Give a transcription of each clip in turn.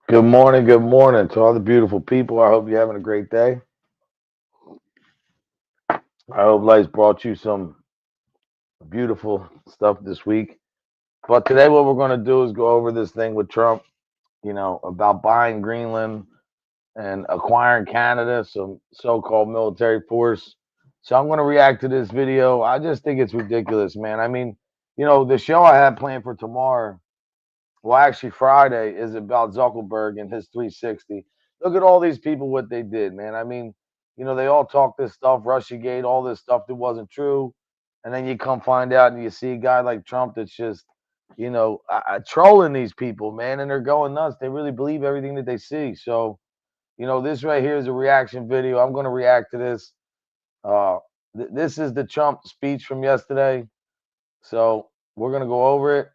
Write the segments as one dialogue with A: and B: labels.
A: Good morning to all the beautiful people. I hope you're having a great day. I hope life's brought you some beautiful stuff this week. But today, what we're going to do is go over this thing with Trump, about buying Greenland and acquiring Canada, some so called military force. So I'm going to react to this video. I just think it's ridiculous, man. I mean, the show I have planned for tomorrow, well, actually, Friday, is about Zuckerberg and his 360. Look at all these people, what they did, man. I mean, they all talk this stuff, Russiagate, all this stuff that wasn't true. And then you come find out and you see a guy like Trump that's just, trolling these people, man. And they're going nuts. They really believe everything that they see. So, this right here is a reaction video. I'm going to react to this. Uh, this is the Trump speech from yesterday. So we're going to go over it.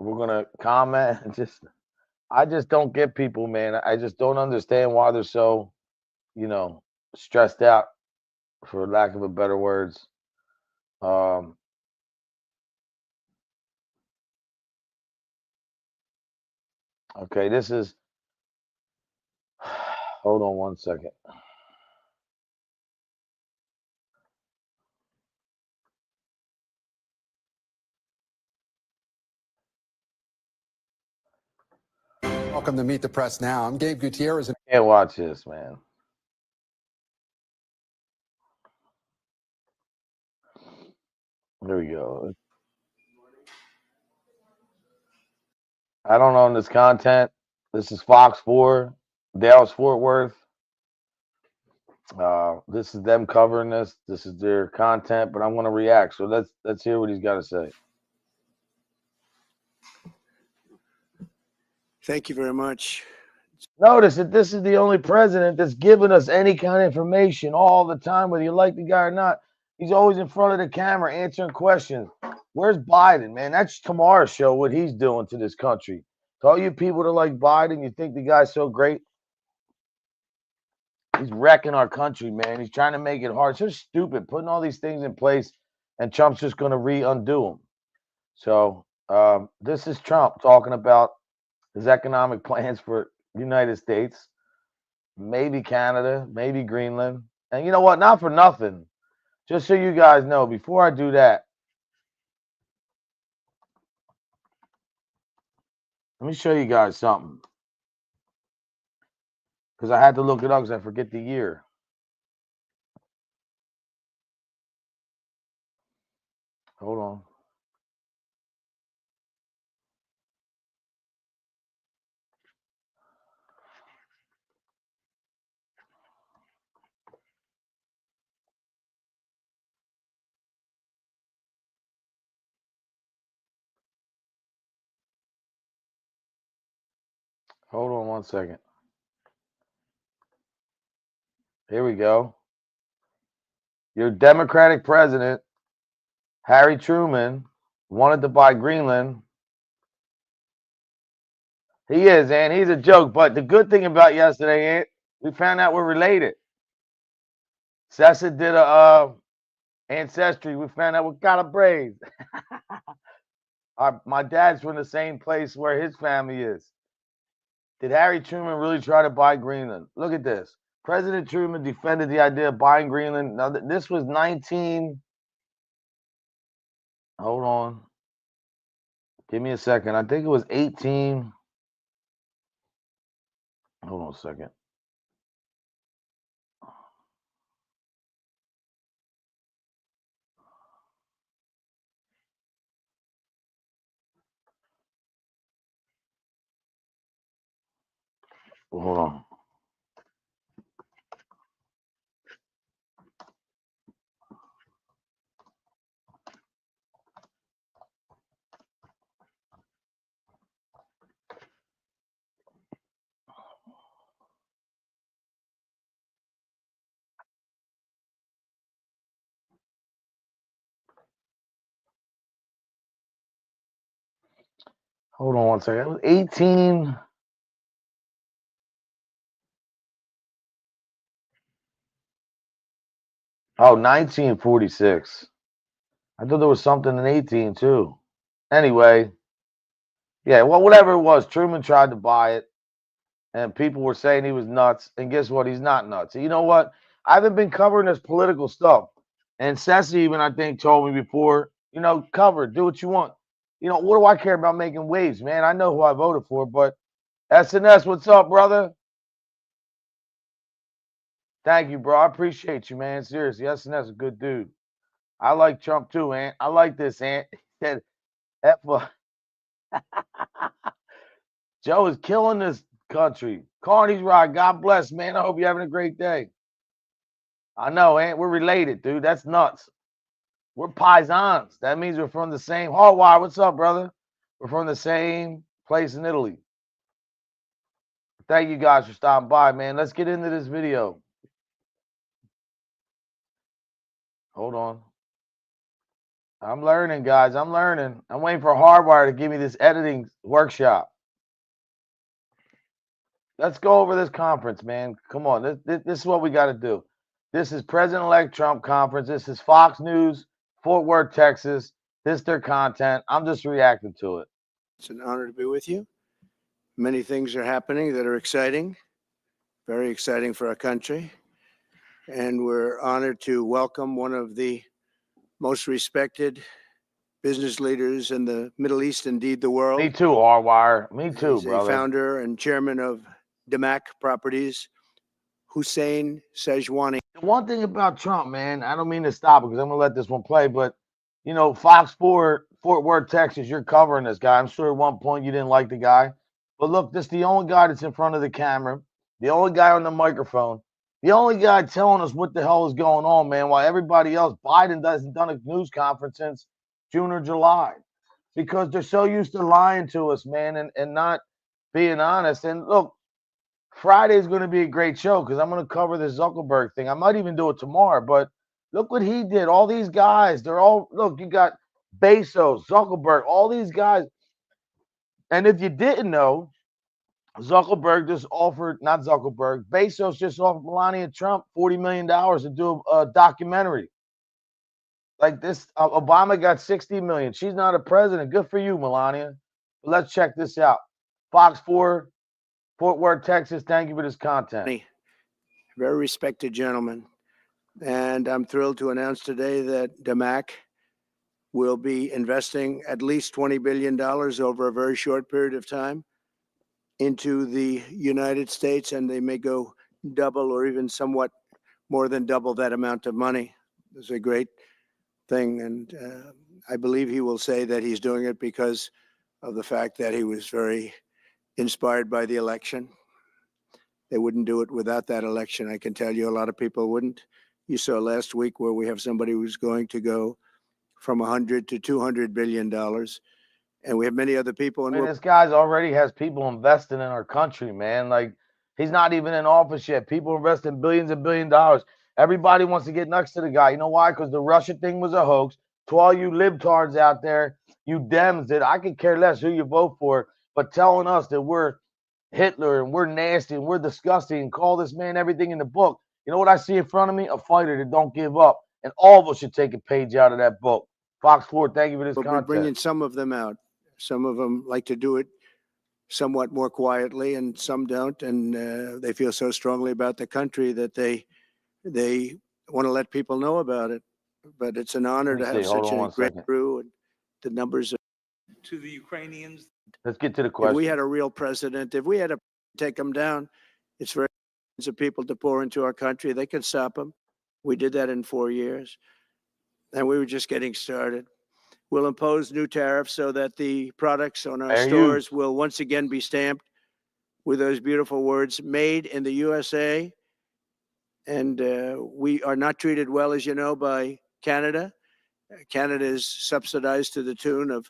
A: We're going to comment and I just don't get people, man. I just don't understand why they're so, you know, stressed out, for lack of a better words. Um, okay, this is. Hold on one second.
B: Welcome to Meet the Press Now. I'm Gabe Gutierrez.
A: I can't watch this, man. Here we go. I don't own this content. This is Fox 4, Dallas Fort Worth. This is them covering this. This is their content, but I'm going to react. So let's hear what he's got to say.
C: Thank you very much.
A: Notice that this is the only president that's giving us any kind of information all the time, whether you like the guy or not. He's always in front of the camera answering questions. Where's Biden, man? That's tomorrow's show, what he's doing to this country. To all you people that like Biden, you think the guy's so great. He's wrecking our country, man. He's trying to make it hard. So stupid, putting all these things in place, and Trump's just going to undo them. So this is Trump talking about his economic plans for the United States, maybe Canada, maybe Greenland. And you know what? Not for nothing. Just so you guys know, before I do that, let me show you guys something. Because I had to look it up because I forget the year. Hold on. Hold on one second. Here we go. Your Democratic president, Harry Truman, wanted to buy Greenland. He is, and he's a joke. But the good thing about yesterday, Ant, we found out we're related. Sessa did a ancestry. We found out we got a braids. My dad's from the same place where his family is. Did Harry Truman really try to buy Greenland? Look at this. President Truman defended the idea of buying Greenland. Now, this was 19. Hold on. Give me a second. I think it was 18. Hold on a second. Hold on. Hold on one second. It was 18. Oh, 1946. I thought there was something in 18 too. Anyway, Yeah, well, whatever it was, Truman tried to buy it, and people were saying he was nuts. And guess what? He's not nuts. And you know what? I haven't been covering this political stuff. And Ceci even, I think, told me before, cover, do what you want. What do I care about making waves, man? I know who I voted for, but SNS, what's up, brother? Thank you, bro. I appreciate you, man. Seriously, SNS is a good dude. I like Trump too, Ant. I like this, Ant. He said, F Joe is killing this country. Carney's right. God bless, man. I hope you're having a great day. I know, Ant. We're related, dude. That's nuts. We're paisans. That means we're from the same Hardwire. What's up, brother? We're from the same place in Italy. Thank you guys for stopping by, man. Let's get into this video. Hold on. I'm learning, guys. I'm learning. I'm waiting for Hardwire to give me this editing workshop. Let's go over this conference, man. Come on. This is what we got to do. This is President-elect Trump conference. This is Fox News, Fort Worth, Texas. This is their content. I'm just reacting to it.
C: It's an honor to be with you. Many things are happening that are exciting, very exciting for our country. And we're honored to welcome one of the most respected business leaders in the Middle East, indeed the world.
A: Me too, Hardwire. Me too,
C: He's
A: brother.
C: a founder and chairman of Damac Properties, Hussein Sejwani.
A: The one thing about Trump, man, I don't mean to stop it because I'm going to let this one play, but, Fox 4, Fort Worth, Texas, you're covering this guy. I'm sure at one point you didn't like the guy. But look, this is the only guy that's in front of the camera, the only guy on the microphone, the only guy telling us what the hell is going on, man, while everybody else, Biden hasn't done a news conference since June or July because they're so used to lying to us, man, and not being honest. And look, Friday is going to be a great show because I'm going to cover this Zuckerberg thing. I might even do it tomorrow, but look what he did. All these guys, they're all, look, you got Bezos, Zuckerberg, all these guys. And if you didn't know, Zuckerberg just offered, not Zuckerberg, Bezos just offered Melania Trump $40 million to do a documentary. Like this, Obama got 60 million. She's not a president. Good for you, Melania. But let's check this out. Fox 4, Fort Worth, Texas. Thank you for this content.
C: Very respected gentleman. And I'm thrilled to announce today that Damac will be investing at least $20 billion over a very short period of time into the United States, and they may go double or even somewhat more than double that amount of money. It's a great thing, and I believe he will say that he's doing it because of the fact that he was very inspired by the election. They wouldn't do it without that election. I can tell you a lot of people wouldn't. You saw last week where we have somebody who's going to go from 100 to $200 billion. And we have many other people.
A: And this guy's already has people investing in our country, man. Like, he's not even in office yet. People investing billions and $1 billion. Everybody wants to get next to the guy. You know why? Because the Russia thing was a hoax. To all you libtards out there, you Dems that I could care less who you vote for, but telling us that we're Hitler and we're nasty and we're disgusting and call this man everything in the book. You know what I see in front of me? A fighter that don't give up. And all of us should take a page out of that book. Fox 4, thank you for this content.
C: We're bringing some of them out. Some of them like to do it somewhat more quietly, and some don't. And they feel so strongly about the country that they want to let people know about it. But it's an honor to have such a great crew, and the numbers
D: to the Ukrainians.
A: Let's get to the question.
C: If we had a real president, if we had to take them down, it's very of people to pour into our country. They can stop them. We did that in 4 years, and we were just getting started. We'll impose new tariffs so that the products on our stores will once again be stamped with those beautiful words, made in the USA. And we are not treated well, as you know, by Canada. Canada is subsidized to the tune of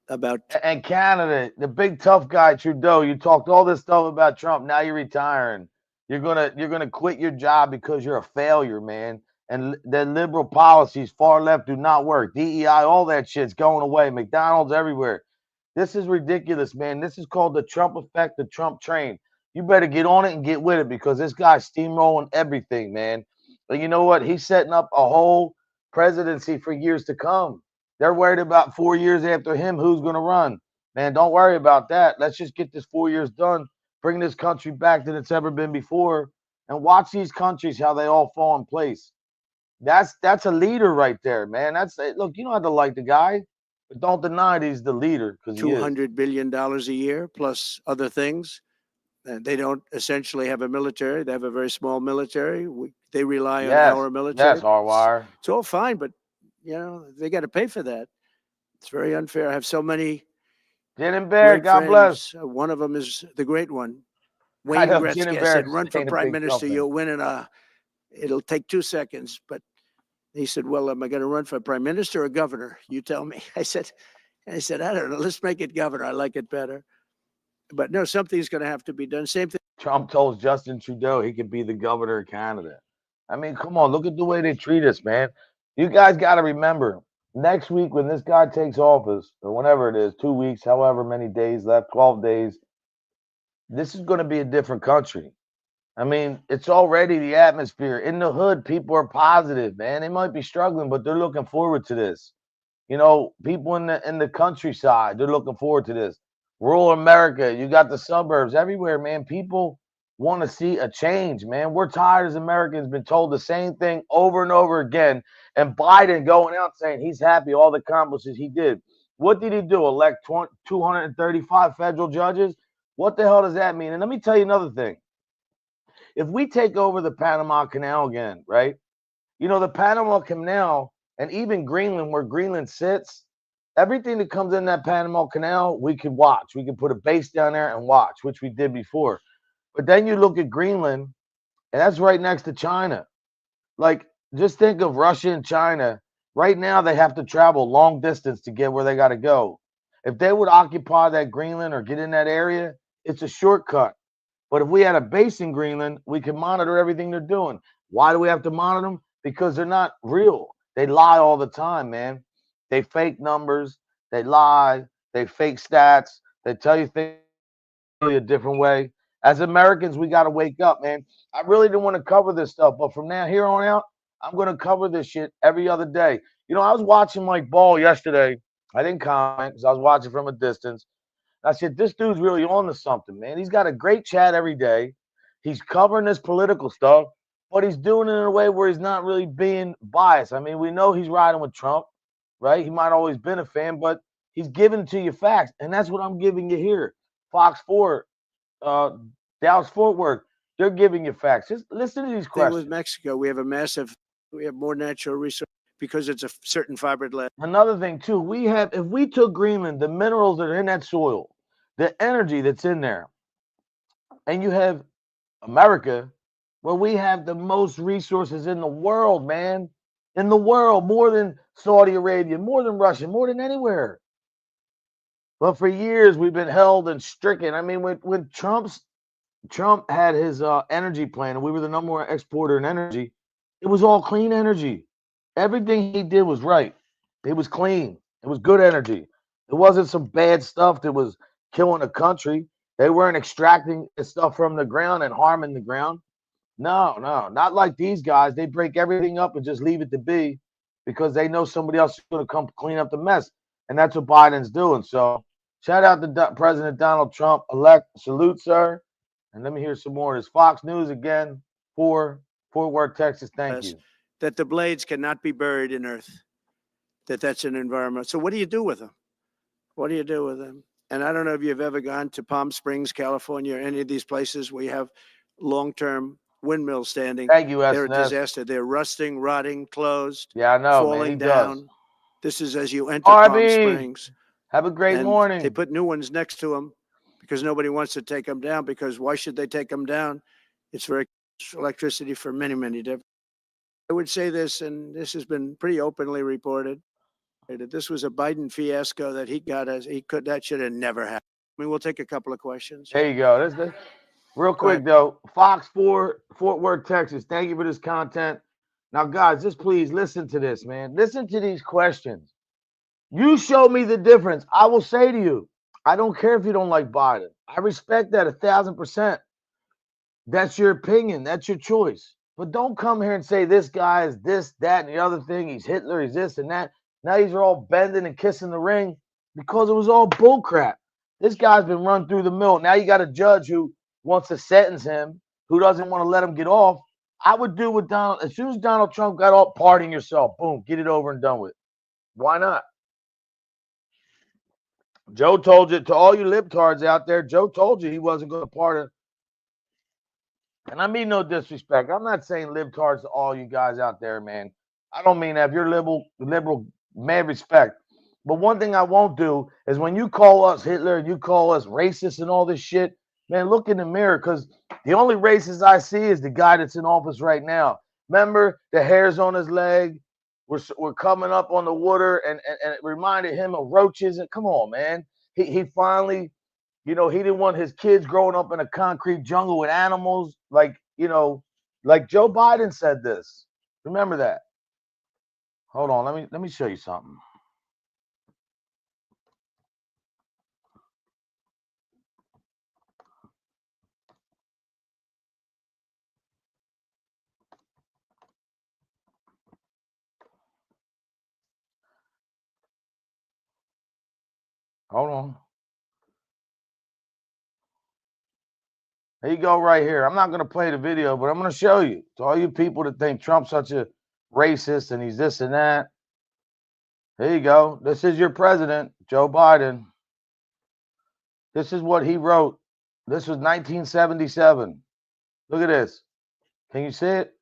C: about.
A: And Canada, the big tough guy Trudeau, you talked all this stuff about Trump. Now you're retiring. You're gonna quit your job because you're a failure, man. And the liberal policies, far left, do not work. DEI, all that shit's going away. McDonald's everywhere. This is ridiculous, man. This is called the Trump effect, the Trump train. You better get on it and get with it because this guy's steamrolling everything, man. And you know what? He's setting up a whole presidency for years to come. They're worried about 4 years after him, who's going to run. man, don't worry about that. Let's just get this 4 years done, bring this country back than it's ever been before, and watch these countries how they all fall in place. That's a leader right there, man. Look, you don't have to like the guy, but don't deny that he's the leader because he is.
C: $200 billion a year plus other things. They don't essentially have a military. They have a very small military. They rely on
A: Yes,
C: our military.
A: yes, Harwire.
C: It's all fine, but they got to pay for that. It's very unfair. I have so many
A: Gin and Bear,
C: great
A: God bless.
C: friends. One of them is the great one,
A: I
C: Wayne
A: know Gin
C: Gretzky.
A: and
C: I
A: Bear
C: said, "Run for
A: ain't a
C: prime
A: big
C: minister.
A: company.
C: You'll win it'll take 2 seconds." But he said, "Well, am I going to run for prime minister or governor? You tell me." I said, I don't know. Let's make it governor. I like it better. But no, something's going to have to be done. Same thing.
A: Trump told Justin Trudeau he could be the governor of Canada. I mean, come on, look at the way they treat us, man. You guys got to remember, next week when this guy takes office, or whenever it is, 2 weeks, however many days left, 12 days, this is going to be a different country. I mean, it's already the atmosphere. In the hood, people are positive, man. They might be struggling, but they're looking forward to this. You know, people in the countryside, they're looking forward to this. Rural America, you got the suburbs everywhere, man. People want to see a change, man. We're tired as Americans, been told the same thing over and over again. And Biden going out saying he's happy all the accomplishments he did. What did he do? Elect 235 federal judges? What the hell does that mean? And let me tell you another thing. If we take over the Panama Canal again, right? You know, the Panama Canal and even Greenland, where Greenland sits, everything that comes in that Panama Canal, we could watch. We could put a base down there and watch, which we did before. But then you look at Greenland, and that's right next to China. Like, just think of Russia and China. Right now, they have to travel long distance to get where they got to go. If they would occupy that Greenland or get in that area, it's a shortcut. But if we had a base in Greenland, we can monitor everything they're doing. Why do we have to monitor them? Because they're not real. They lie all the time, man. They fake numbers. They lie. They fake stats. They tell you things a different way. As Americans, we got to wake up, man. I really didn't want to cover this stuff, but from now here on out, I'm going to cover this shit every other day. You know, I was watching Mike Ball yesterday. I didn't comment because I was watching from a distance. I said, this dude's really on to something, man. He's got a great chat every day. He's covering this political stuff, but he's doing it in a way where he's not really being biased. I mean, we know he's riding with Trump, right? He might always been a fan, but he's giving to you facts. And that's what I'm giving you here. Fox 4, Dallas Fort Worth, they're giving you facts. Just listen to these questions.
C: With Mexico, we have more natural resources because it's a certain fibered land.
A: Another thing too, if we took Greenland, the minerals that are in that soil, the energy that's in there, and you have America, where we have the most resources in the world, man, in the world, more than Saudi Arabia, more than Russia, more than anywhere. But for years we've been held and stricken. I mean, when Trump had his energy plan, and we were the number one exporter in energy, it was all clean energy. Everything he did was right. It was clean. It was good energy. It wasn't some bad stuff that was killing the country. They weren't extracting stuff from the ground and harming the ground. No, not like these guys. They break everything up and just leave it to be because they know somebody else is going to come clean up the mess. And that's what Biden's doing. So shout out to President Donald Trump, elect. Salute, sir. And let me hear some more. It's Fox News again for Fort Worth, Texas. Thank you.
C: That the blades cannot be buried in earth, that's an environment. So what do you do with them? What do you do with them? And I don't know if you've ever gone to Palm Springs, California, or any of these places where you have long-term windmills standing.
A: Thank you,
C: They're a
A: SNS.
C: disaster. They're rusting, rotting, closed,
A: Yeah, I know,
C: falling
A: man. He
C: down.
A: does.
C: This is as you enter Palm
A: RB,
C: Springs.
A: have a great
C: And
A: morning.
C: They put new ones next to them because nobody wants to take them down, because why should they take them down? It's very electricity for many, many different. I would say this, and this has been pretty openly reported, that this was a Biden fiasco that that should have never happened. I mean, we'll take a couple of questions.
A: There you go. This real quick though. Fox 4, Fort Worth, Texas. Thank you for this content. Now, guys, just please listen to this, man. Listen to these questions. You show me the difference. I will say to you, I don't care if you don't like Biden. I respect that 1,000%. That's your opinion. That's your choice. But don't come here and say this guy is this, that, and the other thing. He's Hitler. He's this and that. Now these are all bending and kissing the ring because it was all bullcrap. This guy's been run through the mill. Now you got a judge who wants to sentence him, who doesn't want to let him get off. I would do what Donald, as soon as Donald Trump got off, pardon yourself. Boom, get it over and done with. Why not? Joe told you, to all you libtards out there, Joe told you he wasn't going to pardon. And I mean no disrespect. I'm not saying libtards to all you guys out there, man. I don't mean that. If you're liberal, mad respect. But one thing I won't do is when you call us Hitler and you call us racist and all this shit, man, look in the mirror, because the only racist I see is the guy that's in office right now. Remember the hairs on his leg were coming up on the water, and it reminded him of roaches. And come on, man. He finally, he didn't want his kids growing up in a concrete jungle with animals. Like Joe Biden said this. Remember that. Hold on, let me show you something. Hold on. There you go right here. I'm not going to play the video, but I'm going to show you. To all you people that think Trump's such a racist and he's this and that. There you go. This is your president, Joe Biden. This is what he wrote. This was 1977. Look at this. Can you see it?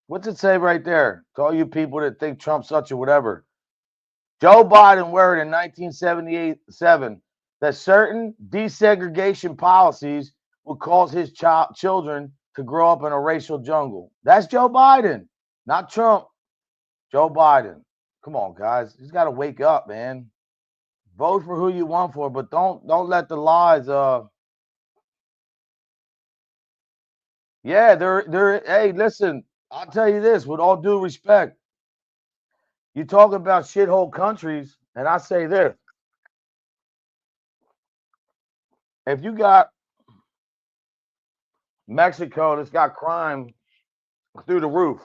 A: What's it say right there? To all you people that think Trump's such a whatever. Joe Biden wrote in 1977 that certain desegregation policies would cause his children to grow up in a racial jungle. That's Joe Biden, not Trump. Joe Biden. Come on, guys. He's got to wake up, man. Vote for who you want for, but don't let the lies. Yeah, they're. Hey, listen. I'll tell you this, with all due respect. You talk about shithole countries, and I say this: if you got Mexico that's got crime through the roof,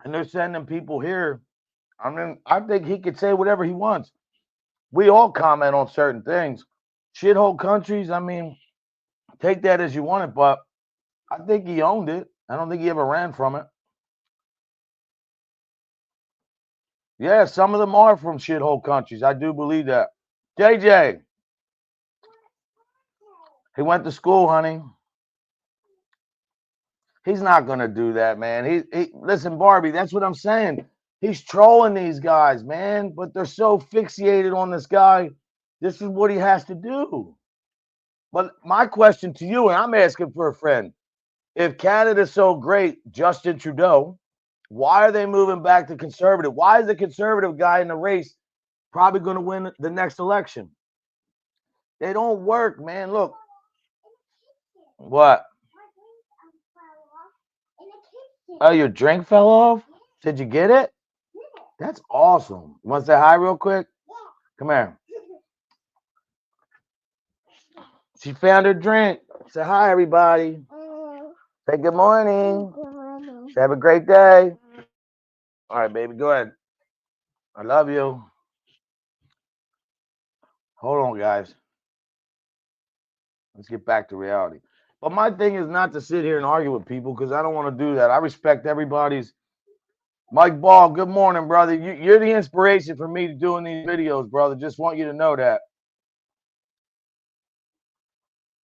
A: and they're sending people here, I mean, I think he could say whatever he wants. We all comment on certain things. Shithole countries, I mean, take that as you want it, but I think he owned it. I don't think he ever ran from it. Yeah, some of them are from shithole countries. I do believe that. JJ, he went to school, honey. He's not going to do that, man. Listen, Barbie, that's what I'm saying. He's trolling these guys, man, but they're so fixated on this guy. This is what he has to do. But my question to you, and I'm asking for a friend, if Canada's so great, Justin Trudeau, why are they moving back to conservative? Why is the conservative guy in the race probably going to win the next election? They don't work, man. Look. What? Oh, your drink fell off? Did you get it? That's awesome. You want to say hi real quick? Come here. She found her drink. Say hi, everybody. Say good morning. Say have a great day. All right, baby, go ahead. I love you. Hold on, guys. Let's get back to reality. But my thing is not to sit here and argue with people, because I don't want to do that. I respect everybody's. Mike Ball, good morning, brother. You're the inspiration for me to doing these videos, brother. Just want you to know that.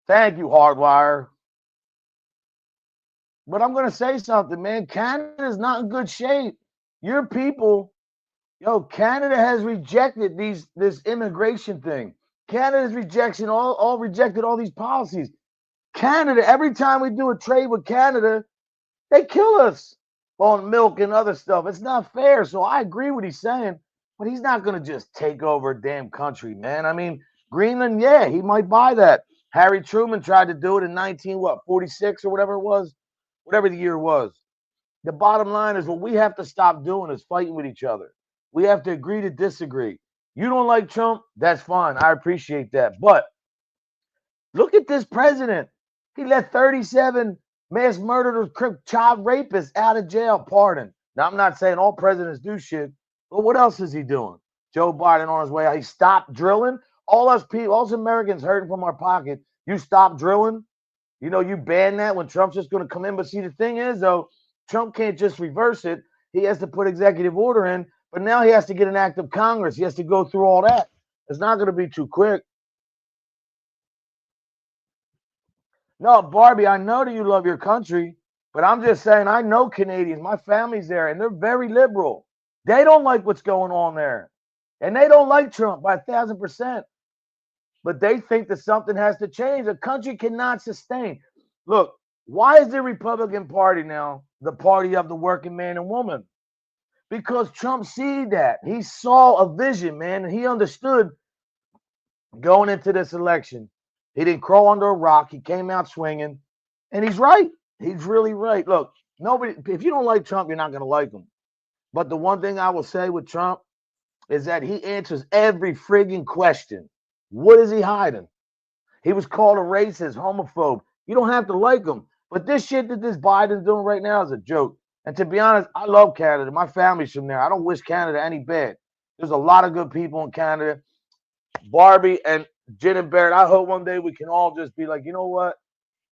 A: Thank you, Hardwire. But I'm going to say something, man. Canada's not in good shape. Your people, Canada has rejected this immigration thing. Canada's rejected all these policies. Canada, every time we do a trade with Canada, they kill us on milk and other stuff. It's not fair. So I agree with what he's saying, but he's not going to just take over a damn country, man. I mean, Greenland, yeah, he might buy that. Harry Truman tried to do it in 46 or whatever it was, whatever the year was. The bottom line is what we have to stop doing is fighting with each other. We have to agree to disagree. You don't like Trump? That's fine. I appreciate that. But look at this president. He let 37 mass murderers, child rapists out of jail, pardon. Now, I'm not saying all presidents do shit, but what else is he doing? Joe Biden on his way out. He stopped drilling. all us people, all us Americans hurting from our pocket. You stop drilling. You ban that when Trump's just going to come in. But see, the thing is, though, Trump can't just reverse it. He has to put executive order in. But now he has to get an act of Congress. He has to go through all that. It's not going to be too quick. No, Barbie, I know that you love your country, but I'm just saying, I know Canadians. My family's there, and they're very liberal. They don't like what's going on there. And they don't like Trump by 1,000%. But they think that something has to change. A country cannot sustain. Look, why is the Republican Party now the party of the working man and woman? Because Trump see that. He saw a vision, man, and he understood going into this election. He didn't crawl under a rock. He came out swinging, and he's right. He's really right. Look, nobody. If you don't like Trump, you're not going to like him. But the one thing I will say with Trump is that he answers every frigging question. What is he hiding? He was called a racist, homophobe. You don't have to like him. But this shit that this Biden's doing right now is a joke. And to be honest, I love Canada. My family's from there. I don't wish Canada any bad. There's a lot of good people in Canada. Barbie and Jen and Barrett, I hope one day we can all just be like, you know what?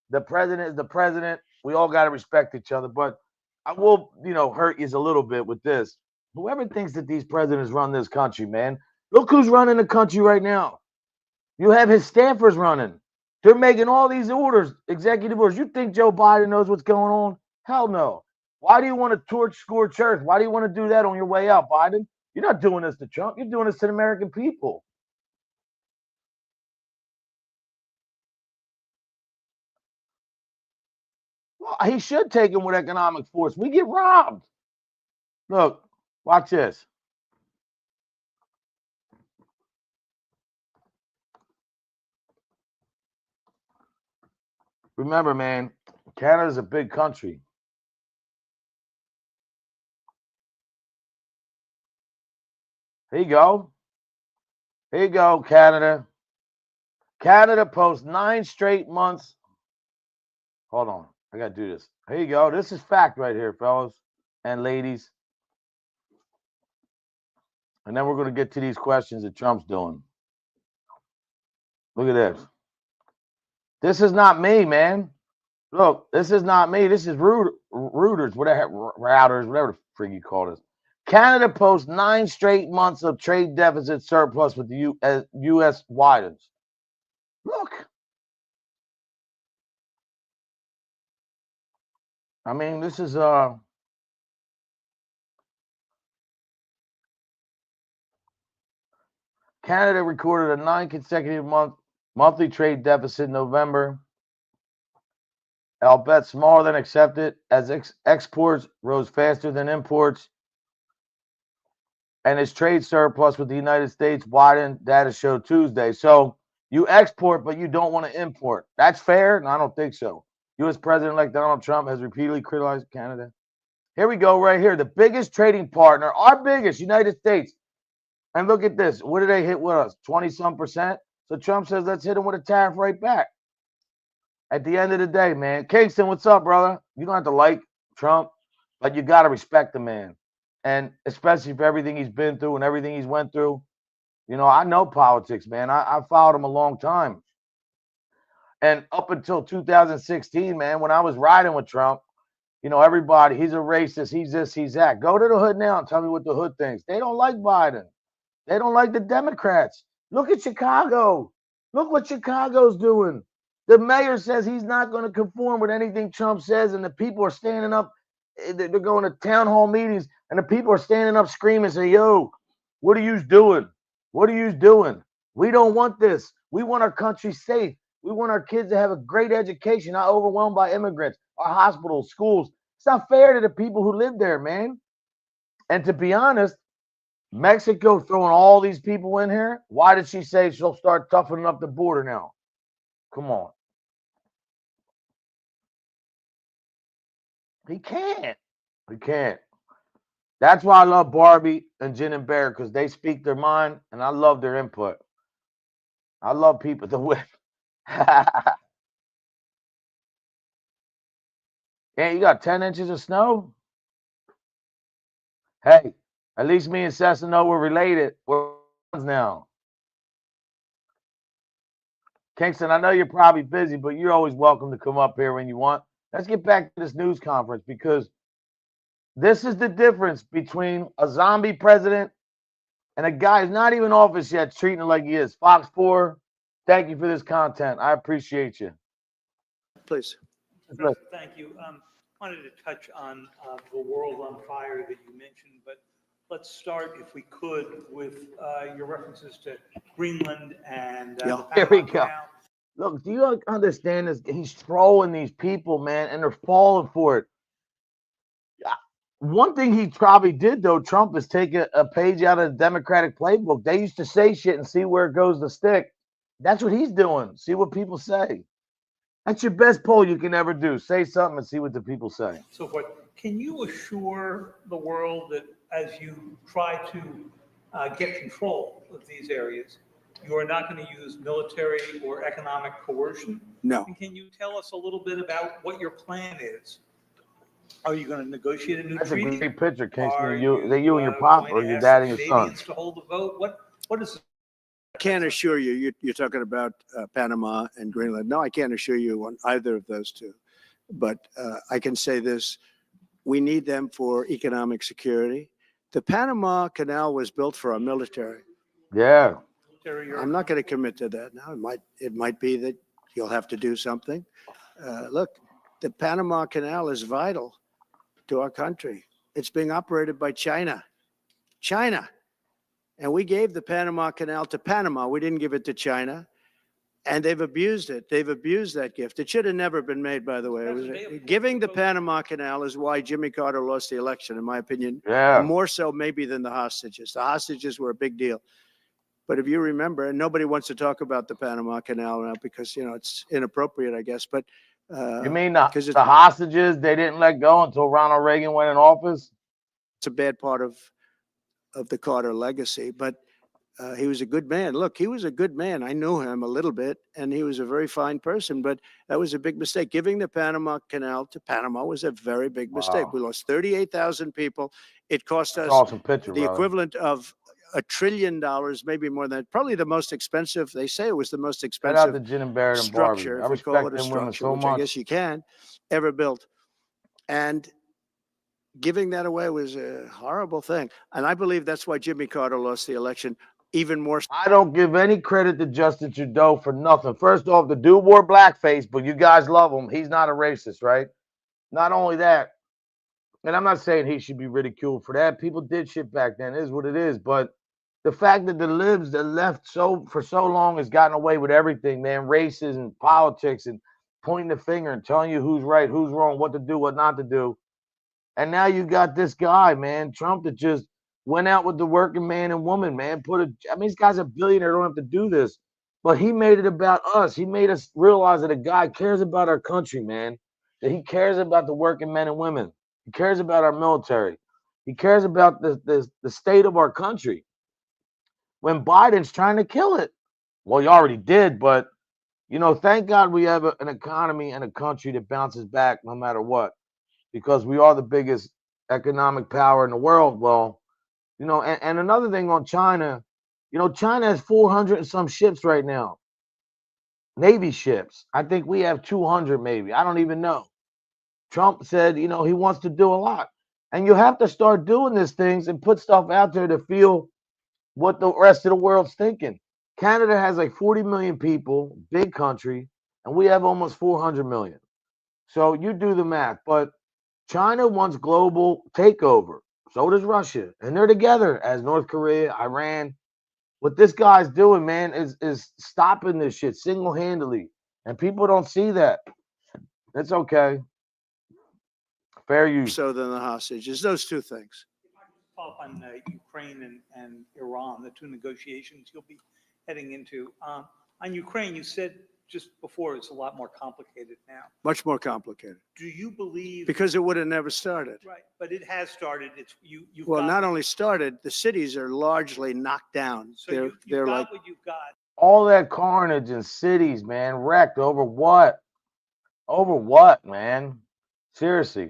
A: The president is the president. We all got to respect each other. But I will, hurt you a little bit with this. Whoever thinks that these presidents run this country, man, look who's running the country right now. You have his staffers running. They're making all these orders, executive orders. You think Joe Biden knows what's going on? Hell no. Why do you want to torch score church? Why do you want to do that on your way out, Biden? You're not doing this to Trump. You're doing this to the American people. Well, he should take him with economic force. We get robbed. Look, watch this. Remember, man, Canada's a big country. Here you go. Here you go, Canada. Canada posts 9 straight months. Hold on. I got to do this. Here you go. This is fact right here, fellas and ladies. And then we're going to get to these questions that Trump's doing. Look at this. This is not me, man. Look, this is not me. This is Reuters, whatever, routers, whatever the frig you call this. Canada posts 9 straight months of trade deficit surplus with the U.S. widens. Look. I mean, this is Canada recorded a 9 consecutive monthly trade deficit in November. I'll bet smaller than expected as exports rose faster than imports. And its trade surplus with the United States widened, data showed Tuesday. So you export, but you don't want to import. That's fair? No, I don't think so. U.S. President-elect Donald Trump has repeatedly criticized Canada. Here we go, right here. The biggest trading partner, our biggest, United States. And look at this. What did they hit with us? 20-some%. So Trump says, let's hit him with a tariff right back. At the end of the day, man. Kingston, what's up, brother? You don't have to like Trump, but you got to respect the man. And especially for everything he's been through and everything he's went through. I know politics, man. I followed him a long time. And up until 2016, man, when I was riding with Trump, everybody, he's a racist, he's this, he's that. Go to the hood now and tell me what the hood thinks. They don't like Biden. They don't like the Democrats. Look at Chicago. Look what Chicago's doing. The mayor says he's not going to conform with anything Trump says, and the people are standing up. They're going to town hall meetings, and the people are standing up screaming, saying, yo, what are you doing? What are you doing? We don't want this. We want our country safe. We want our kids to have a great education, not overwhelmed by immigrants, our hospitals, schools. It's not fair to the people who live there, man. And to be honest, Mexico throwing all these people in here, why did she say she'll start toughening up the border now? Come on. He can't. He can't. That's why I love Barbie and Jen and Bear, because they speak their mind, and I love their input. I love people to whip. Yeah, you got 10 inches of snow? Hey, at least me and Sessa know we're related. We're friends now. Kingston, I know you're probably busy, but you're always welcome to come up here when you want. Let's get back to this news conference because this is the difference between a zombie president and a guy who's not even in office yet, treating it like he is. Fox 4, thank you for this content. I appreciate you.
C: Please.
D: Thank you. Wanted to touch on the world on fire that you mentioned, but let's start, if we could, with your references to Greenland and
C: Yeah.
D: the
A: Here we
D: Panama
A: go.
D: Canal.
A: Look, do you understand this? He's trolling these people, man, and they're falling for it. One thing he probably did, though, Trump, is take a page out of the Democratic playbook. They used to say shit and see where it goes to stick. That's what he's doing. See what people say. That's your best poll you can ever do. Say something and see what the people say.
D: So forth. Can you assure the world that as you try to get control of these areas, you are not going to use military or economic coercion?
C: No.
D: And can you tell us a little bit about what your plan is? Are you going to negotiate a new
A: That's a
D: treaty?
A: great picture, Kingston.
D: Are
A: You and your pop,
D: going
A: or
D: to
A: your
D: ask
A: dad
D: the
A: and your son.
D: Canadians to hold the vote? What is?
C: I can't assure you, you're talking about Panama and Greenland. No, I can't assure you on either of those two. But I can say this, we need them for economic security. The Panama Canal was built for our military.
A: Yeah.
C: I'm not going to commit to that now. It might be that you'll have to do something. Look, the Panama Canal is vital to our country. It's being operated by China. China. And we gave the Panama Canal to Panama. We didn't give it to China. And they've abused it. They've abused that gift. It should have never been made, by the way. Giving the Panama Canal is why Jimmy Carter lost the election, in my opinion.
A: Yeah.
C: More so maybe than the hostages. The hostages were a big deal. But if you remember, and nobody wants to talk about the Panama Canal now because, it's inappropriate, I guess. But
A: you mean the hostages they didn't let go until Ronald Reagan went in office?
C: It's a bad part of the Carter legacy. But he was a good man. Look, he was a good man. I knew him a little bit, and he was a very fine person. But that was a big mistake. Giving the Panama Canal to Panama was a very big mistake.
A: Wow.
C: We lost 38,000 people. It cost us
A: awesome picture,
C: the
A: brother.
C: equivalent of $1 trillion, maybe more than that. Probably the most expensive. They say it was the most expensive
A: Shout out to Jen and Barrett and
C: structure,
A: Barbie. I
C: if you call
A: respect
C: it a
A: them women
C: structure,
A: so
C: which I
A: much.
C: guess you can, ever built. And giving that away was a horrible thing. And I believe that's why Jimmy Carter lost the election even more.
A: I don't give any credit to Justin Trudeau for nothing. First off, the dude wore blackface, but you guys love him. He's not a racist, right? Not only that, and I'm not saying he should be ridiculed for that. People did shit back then. It is what it is. But the fact that the libs that left for so long has gotten away with everything, man, races and politics and pointing the finger and telling you who's right, who's wrong, what to do, what not to do. And now you got this guy, man, Trump, that just went out with the working man and woman, man. This guy's a billionaire, don't have to do this. But he made it about us. He made us realize that a guy cares about our country, man. That he cares about the working men and women. He cares about our military. He cares about the state of our country. When Biden's trying to kill it. Well, he already did, but thank God we have an economy and a country that bounces back no matter what, because we are the biggest economic power in the world. Well, and another thing on China, China has 400 and some ships right now, Navy ships. I think we have 200 maybe. I don't even know. Trump said, he wants to do a lot. And you have to start doing these things and put stuff out there to feel what the rest of the world's thinking. Canada has like 40 million people, big country, and we have almost 400 million. So you do the math. But China wants global takeover. So does Russia. And they're together as North Korea, Iran. What this guy's doing, man, is stopping this shit single-handedly. And people don't see that. It's okay. Fair use.
C: So than the hostages, those two things.
D: Follow up on Ukraine and Iran, the two negotiations you'll be heading into. On Ukraine, you said just before it's a lot more complicated now.
C: Much more complicated.
D: Do you believe?
C: Because it would have never started.
D: Right, but it has started. You've
C: Well,
D: got,
C: not only started, the cities are largely knocked down.
D: so you've
C: they're
D: got
C: like
D: what you've got.
A: All that carnage in cities, man, wrecked over what? Over what, man? Seriously.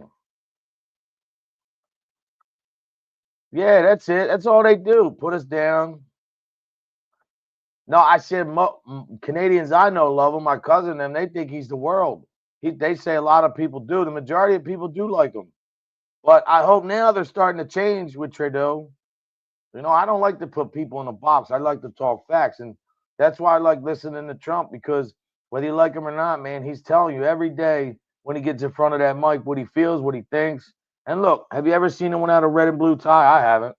A: Yeah, that's it. That's all they do. Put us down. No, I said Canadians I know love him. My cousin, them, they think he's the world. They say a lot of people do. The majority of people do like him. But I hope now they're starting to change with Trudeau. You know, I don't like to put people in a box. I like to talk facts. And that's why I like listening to Trump, because whether you like him or not, man, he's telling you every day when he gets in front of that mic what he feels, what he thinks. And look, have you ever seen him without a red and blue tie? I haven't.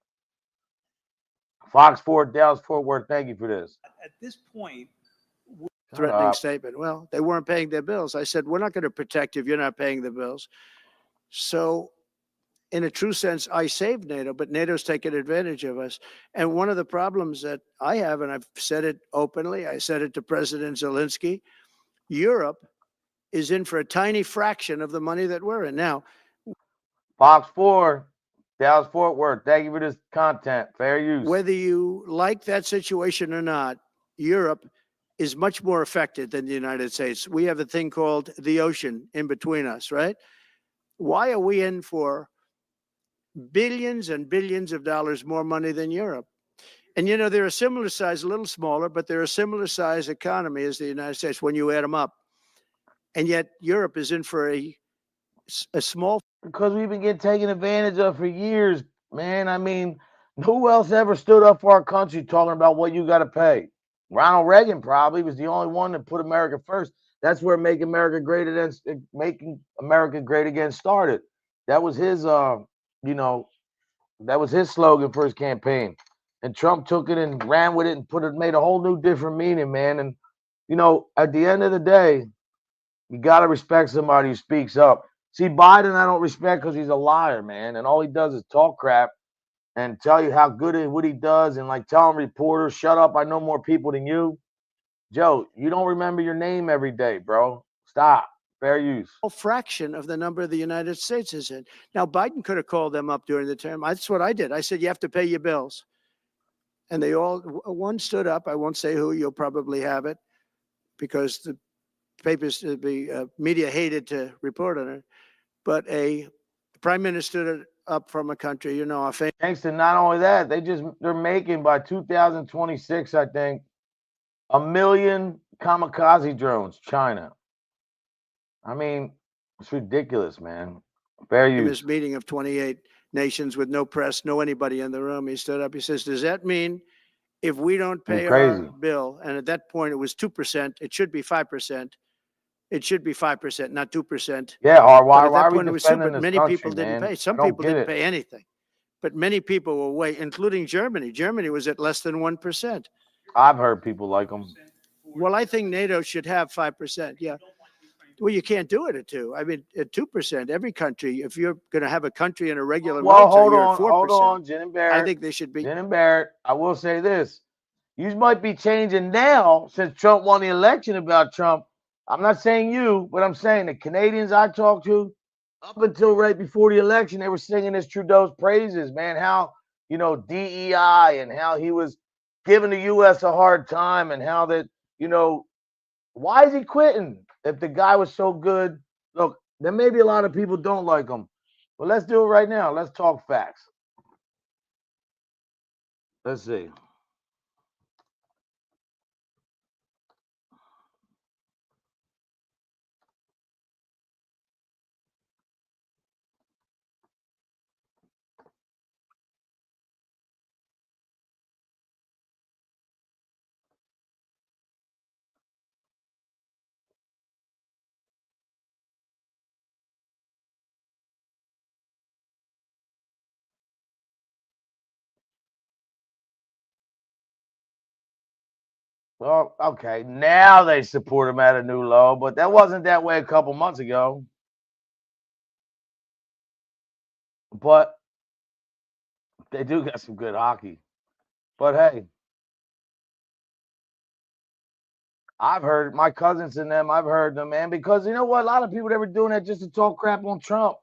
A: Fox 4, Dallas Fort Worth, thank you for this.
D: At this point,
C: Threatening statement. Well, they weren't paying their bills. I said, we're not going to protect you if you're not paying the bills. So in a true sense, I saved NATO, but NATO's taken advantage of us. And one of the problems that I have, and I've said it openly, I said it to President Zelensky, Europe is in for a tiny fraction of the money that we're in. Now,
A: Fox 4, Dallas Fort Worth, thank you for this content. Fair use.
C: whether you like that situation or not, Europe is much more affected than the United States. We have a thing called the ocean in between us, right? Why are we in for billions and billions of dollars more money than Europe? And you know, they're a similar size, a little smaller, but they're a similar size economy as the United States when you add them up. And yet Europe is in for a small.
A: Because we've been getting taken advantage of for years, man. I mean, who else ever stood up for our country talking about what you got to pay? Ronald Reagan probably was the only one that put America first. That's where Making America Great Again started. That was his, that was his slogan for his campaign. And Trump took it and ran with it and made a whole new different meaning, man. And, at the end of the day, you got to respect somebody who speaks up. See, Biden, I don't respect because he's a liar, man. And all he does is talk crap and tell you how good what he does, and like telling reporters, shut up, I know more people than you. Joe, you don't remember your name every day, bro. Stop. Fair use.
C: A fraction of the number the United States is in. Now, Biden could have called them up during the term. That's what I did. I said, you have to pay your bills. And they all, one stood up. I won't say who, you'll probably have it, because the papers, the media hated to report on it. But a prime minister stood up from a country,
A: Thanks to not only that, they're making by 2026, I think, 1 million kamikaze drones, China. I mean, it's ridiculous, man. Fair use.
C: This meeting of 28 nations with no press, no anybody in the room, he stood up. He says, does that mean if we don't pay our bill, and at that point it was 2%, it should be 5%. It should be 5%, not 2%.
A: Yeah, or why
C: are
A: we
C: defending
A: this
C: many
A: country,
C: people didn't
A: man?
C: pay. Some people didn't pay anything. But many people were way, including Germany. Germany was at less than 1%.
A: I've heard people like them.
C: Well, I think NATO should have 5%. Yeah. Well, you can't do it at 2%. I mean, at 2%, every country, if you're going to have a country in a regular
A: hold on, Jen and Barrett.
C: I think they should be.
A: Jen and Barrett, I will say this. You might be changing now since Trump won the election about Trump. I'm not saying you, but I'm saying the Canadians I talked to, up until right before the election, they were singing this Trudeau's praises, man. How, DEI, and how he was giving the U.S. a hard time, and how that, why is he quitting if the guy was so good? Look, there may be a lot of people don't like him, but let's do it right now. Let's talk facts. Let's see. Well, okay, now they support him at a new low, but that wasn't that way a couple months ago. But they do got some good hockey. But hey, I've heard my cousins and them, I've heard them, man, because you know what? A lot of people that were doing that just to talk crap on Trump.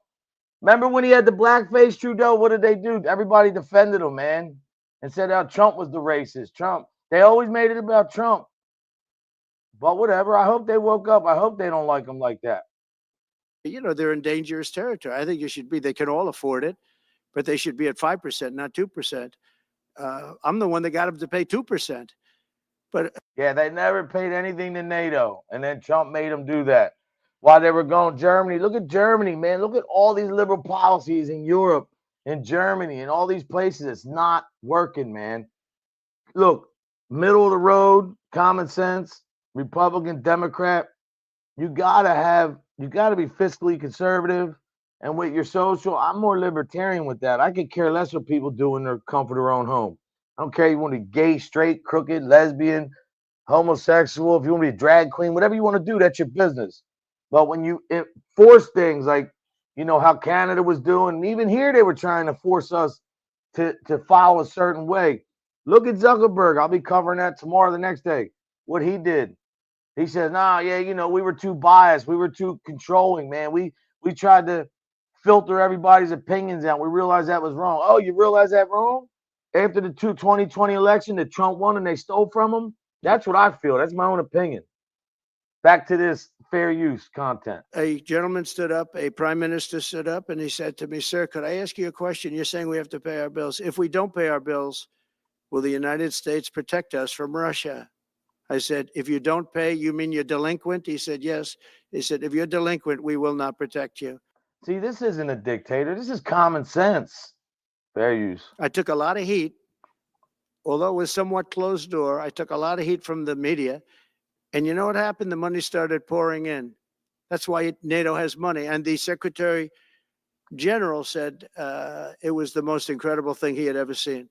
A: Remember when he had the blackface Trudeau? What did they do? Everybody defended him, man, and said how Trump was the racist. Trump. They always made it about Trump. But whatever. I hope they woke up. I hope they don't like him like that.
C: They're in dangerous territory. I think it should be. They can all afford it, but they should be at 5%, not 2%. I'm the one that got them to pay 2%. But
A: Yeah, they never paid anything to NATO, and then Trump made them do that. While they were going Germany, look at Germany, man. Look at all these liberal policies in Europe and Germany and all these places. It's not working, man. Look, middle of the road, common sense, Republican, Democrat. You gotta be fiscally conservative. And with your social, I'm more libertarian with that. I could care less what people do in their comfort of their own home. I don't care if you want to be gay, straight, crooked, lesbian, homosexual, if you want to be a drag queen, whatever you want to do, that's your business. But when you force things like, how Canada was doing, and even here they were trying to force us to follow a certain way. Look at Zuckerberg. I'll be covering that tomorrow, the next day. What he did. He says, nah, yeah, we were too biased. We were too controlling, man. We tried to filter everybody's opinions out. We realized that was wrong. Oh, you realize that wrong? After the 2020 election that Trump won and they stole from him? That's what I feel. That's my own opinion. Back to this fair use content.
C: a gentleman stood up, a prime minister stood up, and he said to me, sir, could I ask you a question? You're saying we have to pay our bills. If we don't pay our bills, will the United States protect us from Russia? I said, if you don't pay, you mean you're delinquent? He said, yes. He said, if you're delinquent, we will not protect you.
A: See, this isn't a dictator. This is common sense. Fair use.
C: I took a lot of heat, although it was somewhat closed door. I took a lot of heat from the media. And you know what happened? The money started pouring in. That's why NATO has money. And the Secretary General said it was the most incredible thing he had ever seen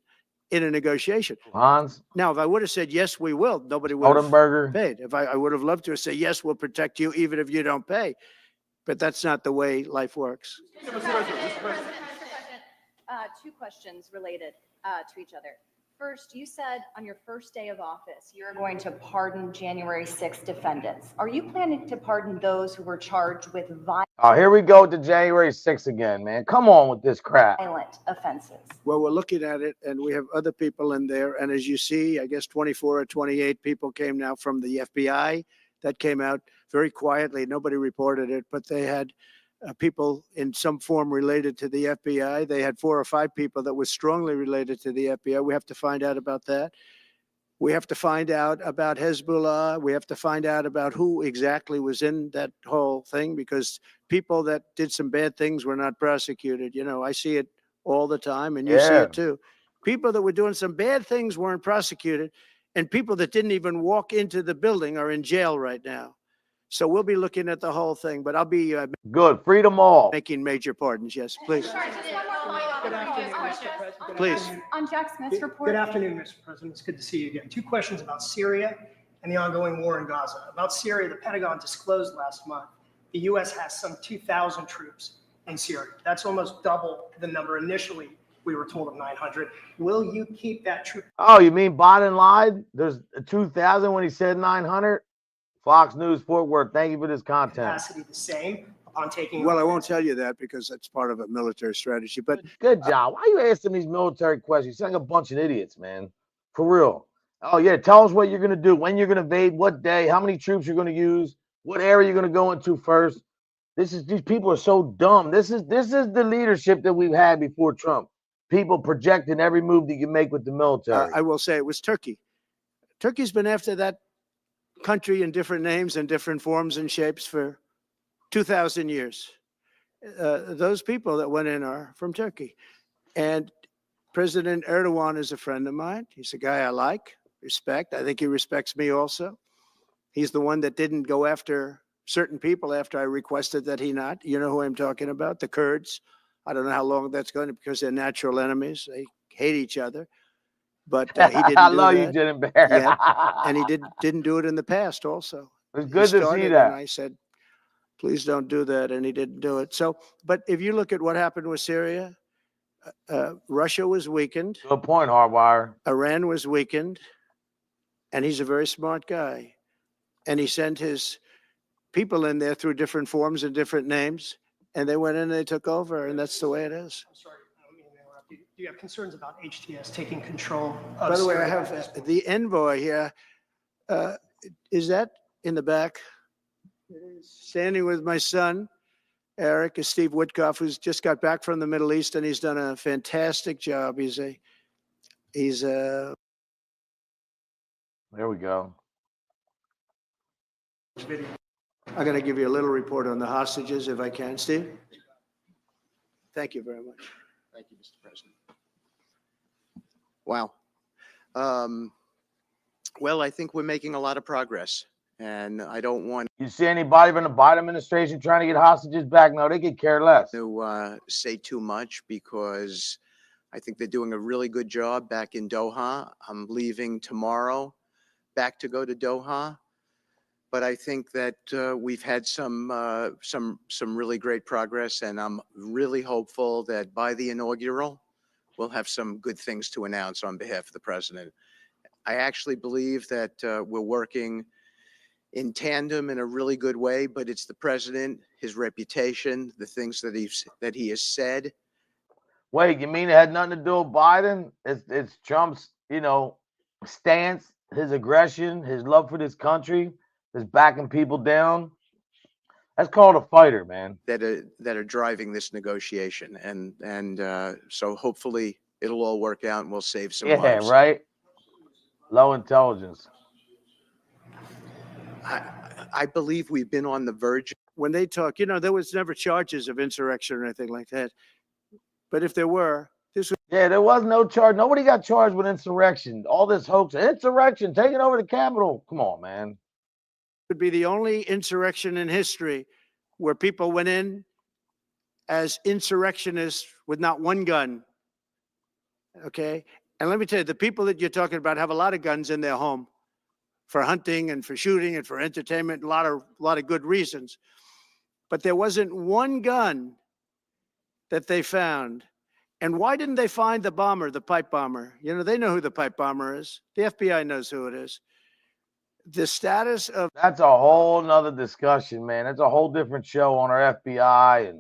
C: in a negotiation.
A: Hans?
C: Now, if I would have said, yes, we will, nobody would have paid. If I would have loved to say, yes, we'll protect you even if you don't pay. But that's not the way life works.
E: Two questions related to each other. First, you said on your first day of office, you're going to pardon January 6th defendants. Are you planning to pardon those who were charged with
A: Oh, here we go to January 6th again, man. Come on with this crap.
E: violent offenses?
C: Well, we're looking at it, and we have other people in there. And as you see, I guess 24 or 28 people came now from the FBI. That came out very quietly. Nobody reported it, but they had people in some form related to the FBI. They had 4 or 5 people that were strongly related to the FBI. We have to find out about that. We have to find out about Hezbollah. We have to find out about who exactly was in that whole thing, because people that did some bad things were not prosecuted. I see it all the time, and you see it too. People that were doing some bad things weren't prosecuted, and people that didn't even walk into the building are in jail right now. So we'll be looking at the whole thing, but I'll be
A: good. Freedom all.
C: Making major pardons. Yes, please.
F: Good afternoon, Mr. President.
C: Please.
E: On Jack Smith's report.
F: Good afternoon, Mr. President. It's good to see you again. 2 questions about Syria and the ongoing war in Gaza. About Syria, the Pentagon disclosed last month the U.S. has some 2,000 troops in Syria. That's almost double the number initially we were told of 900. Will you keep that troop?
A: Oh, you mean Biden lied? There's 2,000 when he said 900? Fox News Fort Worth, thank you for this content.
F: Capacity the same upon taking.
C: Well, I won't tell you that because that's part of a military strategy. But
A: good job. Why are you asking these military questions? You sound like a bunch of idiots, man. For real. Oh yeah, tell us what you're gonna do, when you're gonna invade, what day, how many troops you're gonna use, what area you're gonna go into first. These people are so dumb. This is the leadership that we've had before Trump. People projecting every move that you make with the military.
C: I will say it was Turkey. Turkey's been after that country in different names and different forms and shapes for 2,000 years. Those people that went in are from Turkey. And President Erdogan is a friend of mine. He's a guy I like, respect. I think he respects me also. He's the one that didn't go after certain people after I requested that he not. You know who I'm talking about? The Kurds. I don't know how long that's going to, because they're natural enemies. They hate each other. But he didn't
A: I
C: do
A: love
C: that
A: you, Jen Barrett.
C: yet. And he didn't do it in the past also.
A: It's good to see that.
C: And I said, please don't do that. And he didn't do it. So, but if you look at what happened with Syria, Russia was weakened.
A: Good point, Hardwire.
C: Iran was weakened. And he's a very smart guy. And he sent his people in there through different forms and different names. And they went in and they took over. And that's the way it is.
F: I'm sorry, I don't mean to interrupt you. Do you have concerns about HTS taking control of
C: By the way, I
F: Syria?
C: have the envoy here. Is that in the back? Standing with my son, Eric, is Steve Woodcoff, who's just got back from the Middle East, and he's done a fantastic job. He's a
A: There we go.
C: I'm going to give you a little report on the hostages if I can. Steve? Thank you very much.
G: Thank you, Mr. President. Wow. Well, I think we're making a lot of progress, and I don't want
A: You see anybody from the Biden administration trying to get hostages back? No, they could care less.
G: to say too much because I think they're doing a really good job back in Doha. I'm leaving tomorrow back to go to Doha, but I think that we've had some really great progress, and I'm really hopeful that by the inaugural, we'll have some good things to announce on behalf of the president. I actually believe that we're working in tandem in a really good way, but it's the president, his reputation, the things that he has said.
A: Wait, you mean it had nothing to do with Biden? It's Trump's, stance, his aggression, his love for this country, his backing people down. That's called a fighter, man.
G: That are driving this negotiation, and so hopefully it'll all work out and we'll save some lives.
A: Yeah, right. Low intelligence.
G: I believe we've been on the verge.
C: When they talk, there was never charges of insurrection or anything like that. But if there were, this
A: Yeah, there was no charge. Nobody got charged with insurrection. All this hoax, insurrection, taking over the Capitol. Come on, man.
C: would be the only insurrection in history where people went in as insurrectionists with not one gun. Okay? And let me tell you, the people that you're talking about have a lot of guns in their home for hunting and for shooting and for entertainment, a lot of good reasons. But there wasn't one gun that they found. And why didn't they find the bomber, the pipe bomber? They know who the pipe bomber is. The FBI knows who it is. The status of
A: That's a whole nother discussion, man. That's a whole different show on our FBI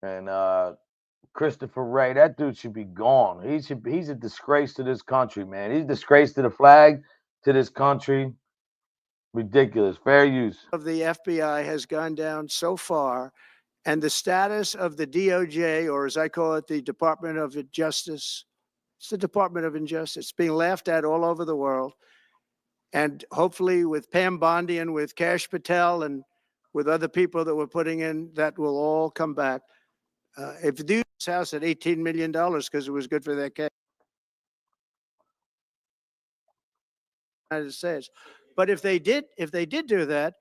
A: and Christopher Wray. That dude should be gone. He's a disgrace to this country, man. He's a disgrace to the flag, to this country. Ridiculous. Fair use.
C: of the FBI has gone down so far, and the status of the DOJ, or as I call it, the Department of Justice, it's the Department of Injustice, being laughed at all over the world. And hopefully with Pam Bondi and with Kash Patel and with other people that we're putting in, that will all come back. If they do this house at $18 million because it was good for their case, United States. But if they did do that,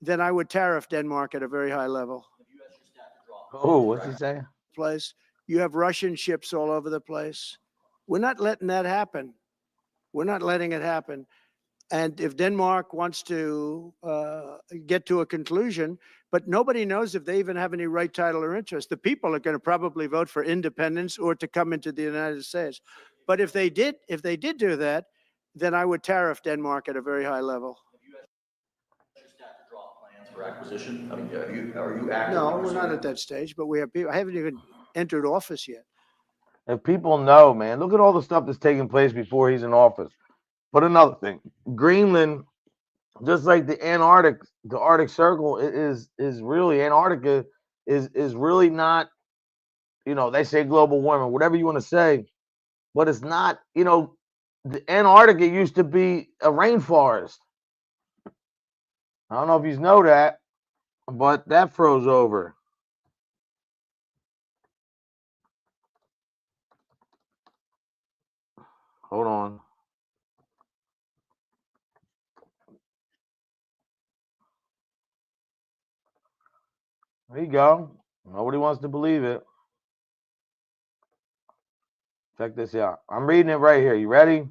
C: then I would tariff Denmark at a very high level.
A: Oh, what's he saying?
C: Place. You have Russian ships all over the place. We're not letting that happen. We're not letting it happen. And if Denmark wants to get to a conclusion, but nobody knows if they even have any right, title, or interest. The people are going to probably vote for independence or to come into the United States. But if they did do that, then I would tariff Denmark at a very high level.
H: For acquisition? I mean, are you actively?
C: No, we're not at that stage, but we have people. I haven't even entered office yet.
A: If people know, man, look at all the stuff that's taking place before he's in office. But another thing, Greenland, just like the Arctic Circle is really, Antarctica is really not, they say global warming, whatever you want to say, but it's not, the Antarctica used to be a rainforest. I don't know if you know that, but that froze over. Hold on. There you go. Nobody wants to believe it. Check this out. I'm reading it right here. You ready?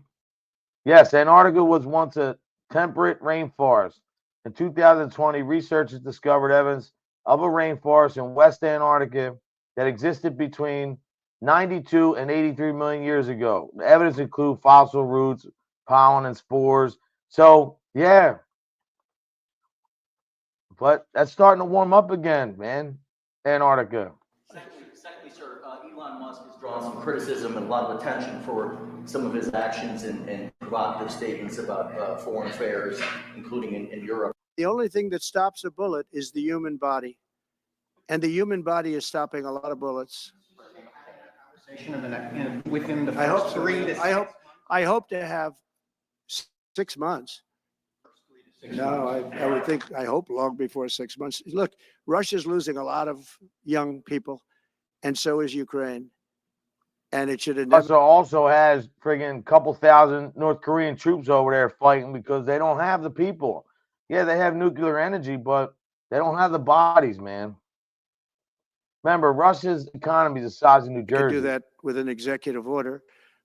A: Yes, Antarctica was once a temperate rainforest. In 2020, researchers discovered evidence of a rainforest in West Antarctica that existed between 92 and 83 million years ago. The evidence includes fossil roots, pollen, and spores. So, yeah. But that's starting to warm up again, man. Antarctica.
H: Secondly, sir, Elon Musk has drawn some criticism and a lot of attention for some of his actions and provocative statements about foreign affairs, including in Europe.
C: The only thing that stops a bullet is the human body. And the human body is stopping a lot of bullets.
I: Within the first 3 to 6.
C: I hope to have 6 months. No, I would think, I hope long before 6 months. Look, Russia's losing a lot of young people, and so is Ukraine. And it should have never.
A: Russia also has friggin' couple thousand North Korean troops over there fighting because they don't have the people. Yeah, they have nuclear energy, but they don't have the bodies, man. Remember, Russia's economy is the size of New
C: Could do
A: Jersey.
C: that with an executive order.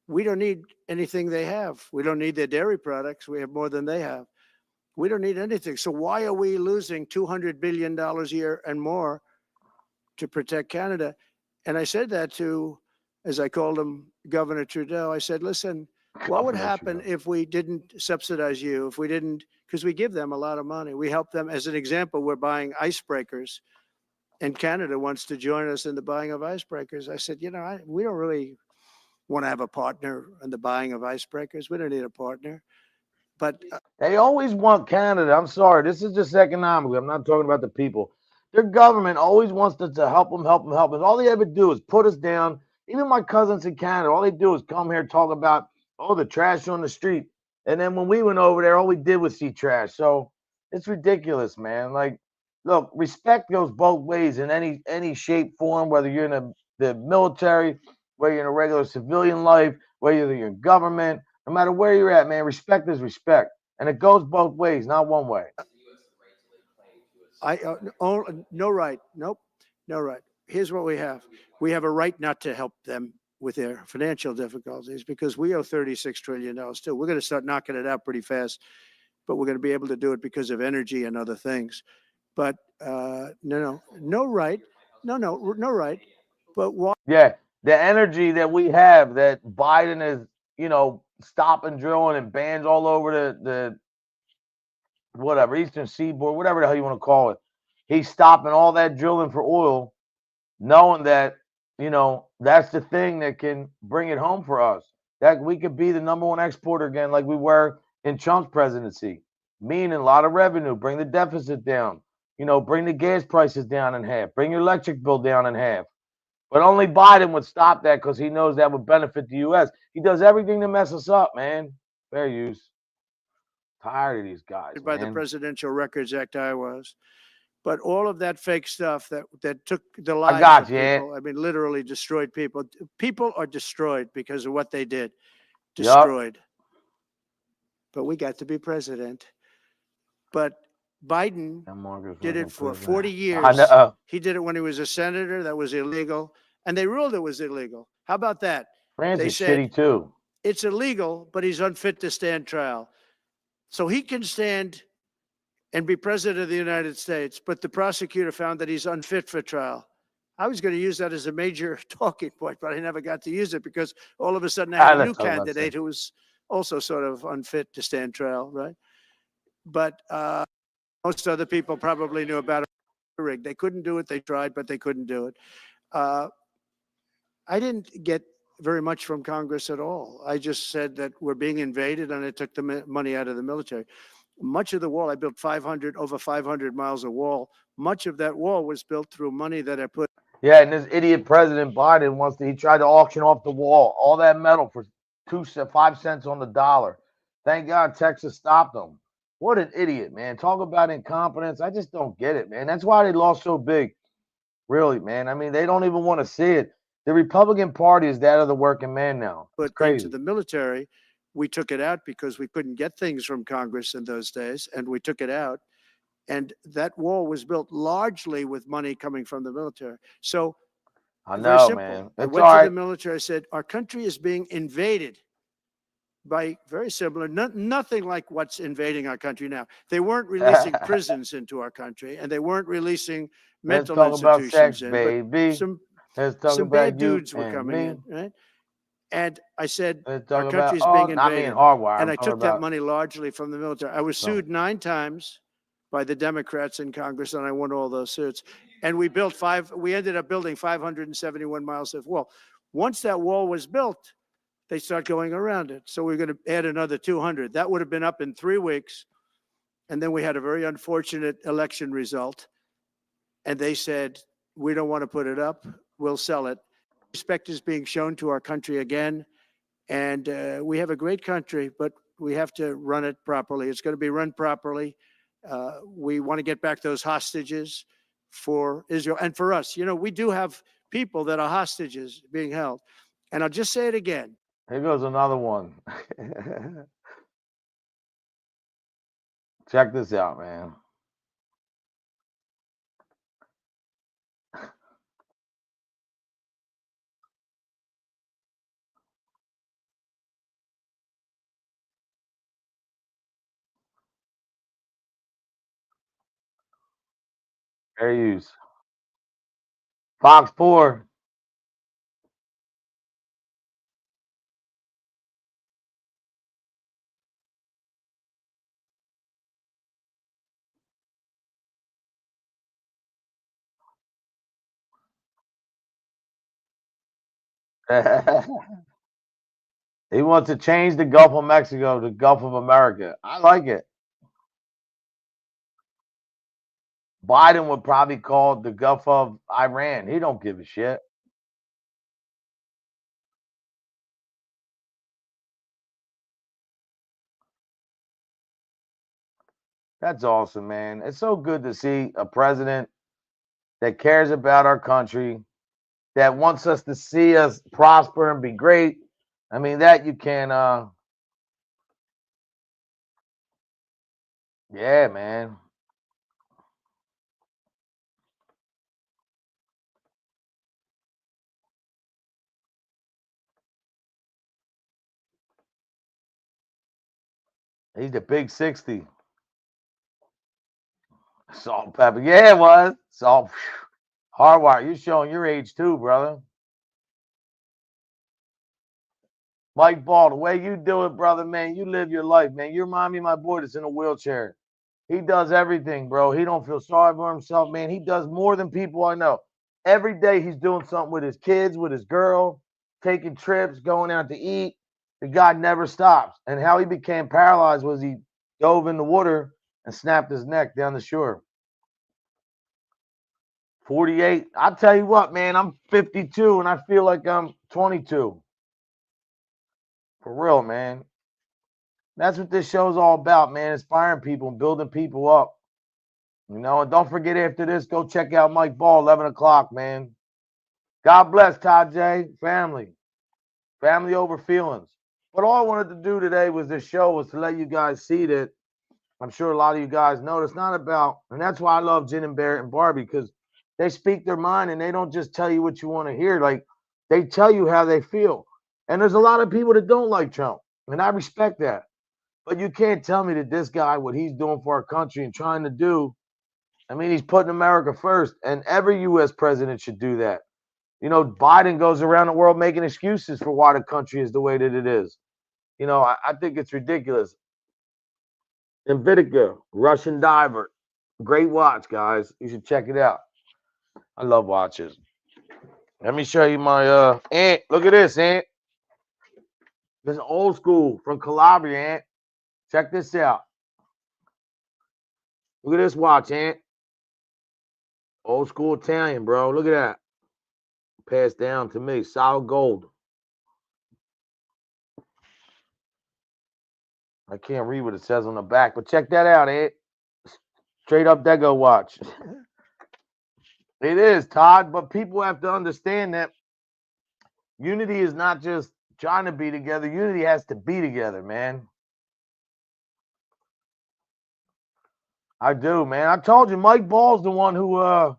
C: We don't need anything they have. We don't need their dairy products. We have more than they have. We don't need anything. So why are we losing $200 billion a year and more to protect Canada? And I said that to, as I called him, Governor Trudeau. I said, listen, what would happen if we didn't subsidize you? If we didn't, because we give them a lot of money. We help them. As an example, we're buying icebreakers, and Canada wants to join us in the buying of icebreakers. I said, you know, we don't really want to have a partner in the buying of icebreakers. We don't need a partner. But
A: they always want Canada. I'm sorry. This is just economically. I'm not talking about the people. Their government always wants us to help them. All they ever do is put us down. Even my cousins in Canada, all they do is come here, talk about, oh, the trash on the street. And then when we went over there, all we did was see trash. So it's ridiculous, man. Like, look, respect goes both ways in any shape, form, whether you're in the military, whether you're in a regular civilian life, whether you're in government. No matter where you're at, man, respect is respect. And it goes both ways, not one way.
C: No right. Nope. No right. Here's what we have. We have a right not to help them with their financial difficulties because we owe $36 trillion too. We're going to start knocking it out pretty fast, but we're going to be able to do it because of energy and other things. But no right. No right. But why?
A: Yeah, the energy that we have that Biden is, stopping drilling and bans all over the whatever, Eastern Seaboard, whatever the hell you want to call it. He's stopping all that drilling for oil, knowing that, that's the thing that can bring it home for us. That we could be the number one exporter again, like we were in Trump's presidency. Meaning a lot of revenue, bring the deficit down, bring the gas prices down in half, bring your electric bill down in half. But only Biden would stop that because he knows that would benefit the U.S. He does everything to mess us up, man. Fair use. Tired of these guys,
C: by
A: man.
C: the Presidential Records Act, I was. But all of that fake stuff that took the lives of people, I mean, literally destroyed people. People are destroyed because of what they did. Destroyed. Yep. But we got to be president. But Biden did it for 40 years. I know. He did it when he was a senator. That was illegal. And they ruled it was illegal. How about that?
A: France is shitty too.
C: It's illegal, but he's unfit to stand trial. So he can stand and be president of the United States, but the prosecutor found that he's unfit for trial. I was going to use that as a major talking point, but I never got to use it because all of a sudden I had a new candidate who was also sort of unfit to stand trial, right? But most other people probably knew about it. They couldn't do it. They tried, but they couldn't do it. I didn't get very much from Congress at all. I just said that we're being invaded and I took the money out of the military. Much of the wall, I built over 500 miles of wall. Much of that wall was built through money that I put.
A: Yeah, and this idiot President Biden he tried to auction off the wall, all that metal for 5 cents on the dollar. Thank God Texas stopped him. What an idiot, man. Talk about incompetence. I just don't get it, man. That's why they lost so big. Really, man. I mean, they don't even want to see it. The Republican Party is that of the working man now. It's crazy.
C: Into the military. We took it out because we couldn't get things from Congress in those days, and we took it out. And that wall was built largely with money coming from the military. So
A: I know, man.
C: I went to the military. I said, our country is being invaded by very similar, nothing like what's invading our country now. They weren't releasing prisons into our country, and they weren't releasing mental institutions
A: about sex,
C: in.
A: Baby.
C: Some bad dudes were coming in, right? And I said, our country's being invaded. And I took that money largely from the military. I was sued 9 times by the Democrats in Congress, and I won all those suits. And we ended up building 571 miles of wall. Once that wall was built, they start going around it. So we're going to add another 200. That would have been up in 3 weeks. And then we had a very unfortunate election result. And they said, we don't want to put it up. We'll sell it. Respect is being shown to our country again. And we have a great country, but we have to run it properly. It's going to be run properly. We want to get back those hostages for Israel and for us. You know, we do have people that are hostages being held. And I'll just say it again.
A: Here goes another one. Check this out, man. Fair use. Fox 4. He wants to change the Gulf of Mexico to Gulf of America. I like it. Biden would probably call it the Gulf of Iran. He don't give a shit. That's awesome, man. It's so good to see a president that cares about our country, that wants us to see us prosper and be great. I mean, that you can, yeah, man. He's the big 60. Salt and pepper. Yeah, it was. Salt. Hardwire. You're showing your age too, brother. Mike Ball, the way you do it, brother, man, you live your life, man. You remind me of my boy that's in a wheelchair. He does everything, bro. He don't feel sorry for himself, man. He does more than people I know. Every day he's doing something with his kids, with his girl, taking trips, going out to eat. The guy never stops. And how he became paralyzed was he dove in the water and snapped his neck down the shore. 48. I'll tell you what, man, I'm 52 and I feel like I'm 22. For real, man. That's what this show's all about, man. Inspiring people and building people up. You know, and don't forget after this, go check out Mike Ball, 11 o'clock, man. God bless, Todd J. Family. Family over feelings. But all I wanted to do today was this show was to let you guys see that I'm sure a lot of you guys know it's not about, and that's why I love Jen and Barrett and Barbie, because they speak their mind and they don't just tell you what you want to hear. Like, they tell you how they feel. And there's a lot of people that don't like Trump, and I respect that. But you can't tell me that this guy, what he's doing for our country and trying to do, I mean, he's putting America first, and every U.S. president should do that. You know, Biden goes around the world making excuses for why the country is the way that it is. You know, I think it's ridiculous. Invitica, Russian diver. Great watch, guys. You should check it out. I love watches. Let me show you my Aunt. Look at this, Aunt. This is old school from Calabria, Aunt. Check this out. Look at this watch, Aunt. Old school Italian, bro. Look at that. Passed down to me. Solid gold. I can't read what it says on the back, but check that out, Aunt. Straight up Dago watch. It is, Todd, but people have to understand that unity is not just trying to be together. Unity has to be together, man. I do, man. I told you, Mike Ball's the one who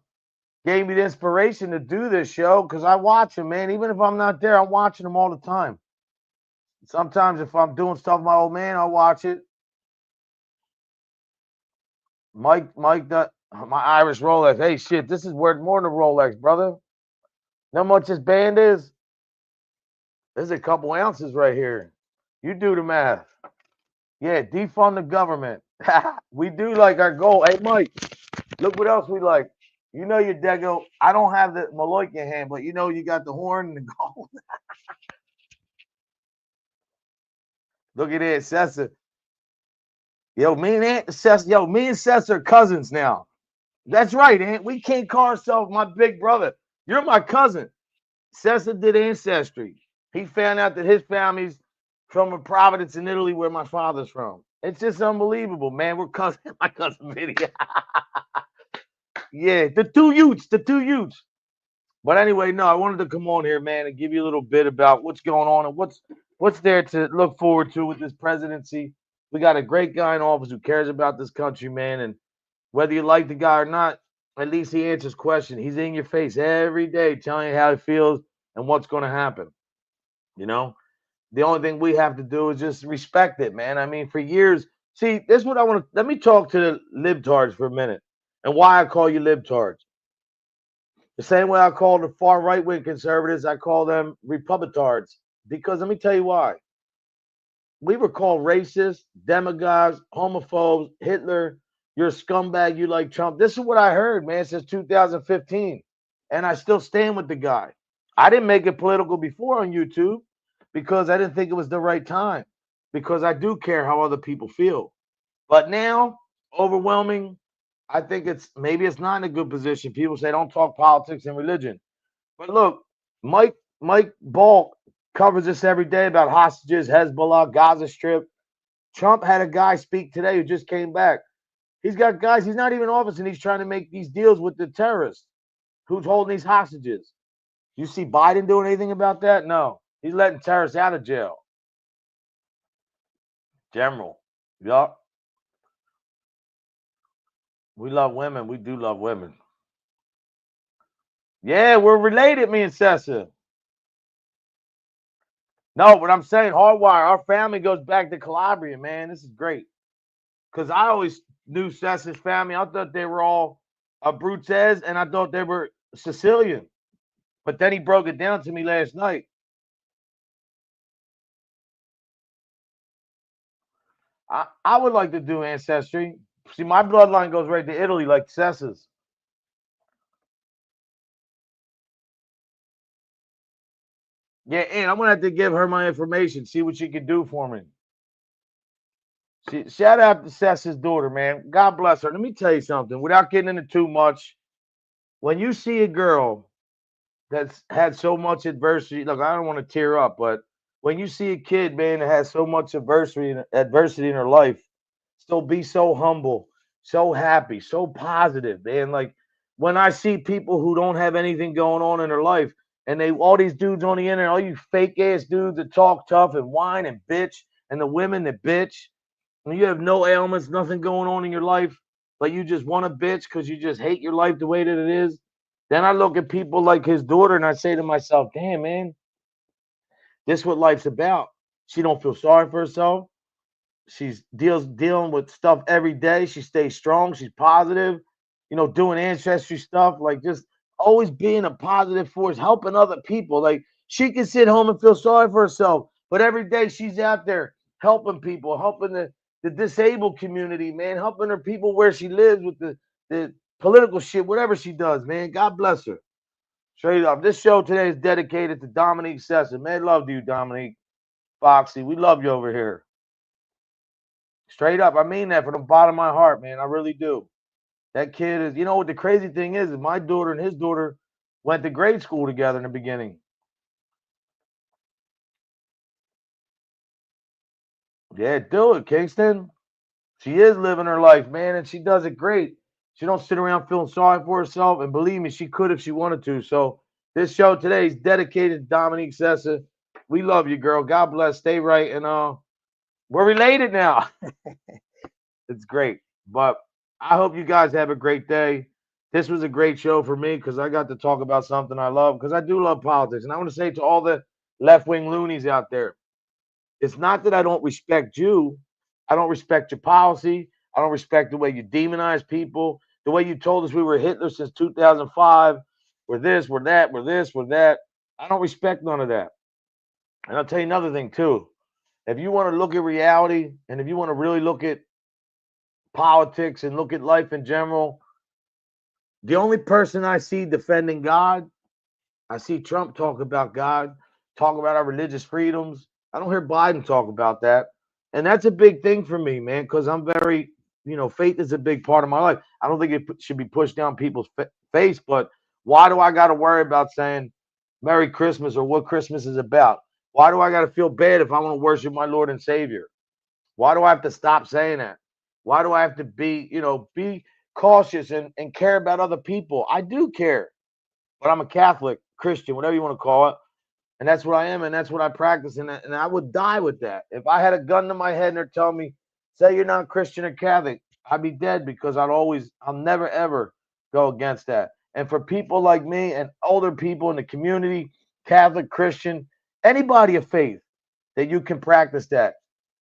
A: gave me the inspiration to do this show because I watch him, man. Even if I'm not there, I'm watching him all the time. Sometimes if I'm doing stuff with my old man, I'll watch it. Mike, my Irish Rolex. Hey, shit, this is worth more than a Rolex, brother. You know how much this band is? There's a couple ounces right here. You do the math. Yeah, defund the government. We do like our goal. Hey, Mike, look what else we like. You know your Dago. I don't have the Maloika hand, but you know you got the horn and the gold. Look at that, Cessa. Yo, me and Cessa are cousins now. That's right, Aunt. We can't call ourselves my big brother. You're my cousin. Cessa did ancestry. He found out that his family's from a Providence in Italy where my father's from. It's just unbelievable, man. We're cousin, my cousin Vinny. Yeah, the two Utes. But anyway, no, I wanted to come on here, man, and give you a little bit about what's going on and what's there to look forward to with this presidency. We got a great guy in office who cares about this country, man, and whether you like the guy or not, at least he answers questions. He's in your face every day telling you how he feels and what's going to happen. You know, the only thing we have to do is just respect it, man. I mean, for years, see, this is what I want to let me talk to the libtards for a minute and why I call you libtards. The same way I call the far right wing conservatives, I call them republicards. Because let me tell you why. We were called racist, demagogues, homophobes, Hitler, you're a scumbag, you like Trump. This is what I heard, man, since 2015. And I still stand with the guy. I didn't make it political before on YouTube because I didn't think it was the right time. Because I do care how other people feel. But now, overwhelming, I think maybe it's not in a good position. People say don't talk politics and religion. But look, Mike Ball covers this every day about hostages, Hezbollah, Gaza Strip. Trump had a guy speak today who just came back. He's got guys, he's not even in office, and he's trying to make these deals with the terrorists who's holding these hostages. You see Biden doing anything about that? No. He's letting terrorists out of jail. General. Yup. We love women. We do love women. Yeah, we're related, me and Sessa. No, but I'm saying hardwire. Our family goes back to Calabria, man. This is great. Because I always knew Sessa's family. I thought they were all Brutes, and I thought they were Sicilian. But then he broke it down to me last night. I would like to do ancestry. See, my bloodline goes right to Italy, like Sessa's. Yeah, and I'm gonna have to give her my information, see what she can do for me. Shout out to Sessa's daughter, man. God bless her. Let me tell you something, without getting into too much. When you see a girl that's had so much adversity, look, I don't want to tear up, but when you see a kid, man, that has so much adversity in her life, still be so humble, so happy, so positive, man. Like when I see people who don't have anything going on in their life, and they all these dudes on the internet, all you fake ass dudes that talk tough and whine and bitch, and the women that bitch, and you have no ailments, nothing going on in your life, but you just want to bitch because you just hate your life the way that it is. Then I look at people like his daughter and I say to myself, damn, man, this is what life's about. She don't feel sorry for herself. She's dealing with stuff every day. She stays strong. She's positive, doing ancestry stuff, like just always being a positive force, helping other people. Like she can sit home and feel sorry for herself, but every day she's out there helping people, helping the disabled community, man, helping her people where she lives with the political shit, whatever she does, man. God bless her. Straight up. This show today is dedicated to Dominique Sessa. Man, love to you, Dominique. Foxy, we love you over here. Straight up. I mean that from the bottom of my heart, man. I really do. That kid is, what the crazy thing is my daughter and his daughter went to grade school together in the beginning. Yeah, do it, Kingston. She is living her life, man, and she does it great. She don't sit around feeling sorry for herself, and believe me, she could if she wanted to. So this show today is dedicated to Dominique Sessa. We love you, girl. God bless. Stay right, and we're related now. It's great. But I hope you guys have a great day. This was a great show for me because I got to talk about something I love, because I do love politics. And I want to say to all the left-wing loonies out there, it's not that I don't respect you. I don't respect your policy. I don't respect the way you demonize people, the way you told us we were Hitler since 2005. We're this, we're that, we're this, we're that. I don't respect none of that. And I'll tell you another thing, too. If you want to look at reality and if you want to really look at politics and look at life in general, the only person I see defending God, I see Trump talk about God, talk about our religious freedoms. I don't hear Biden talk about that. And that's a big thing for me, man, because I'm very, faith is a big part of my life. I don't think it should be pushed down people's face, but why do I got to worry about saying Merry Christmas or what Christmas is about? Why do I got to feel bad if I want to worship my Lord and Savior? Why do I have to stop saying that? Why do I have to be, be cautious and care about other people? I do care, but I'm a Catholic, Christian, whatever you want to call it. And that's what I am, and that's what I practice. And I would die with that. If I had a gun to my head and they're telling me, say you're not Christian or Catholic, I'd be dead because I'll never ever go against that. And for people like me and older people in the community, Catholic, Christian, anybody of faith, that you can practice that.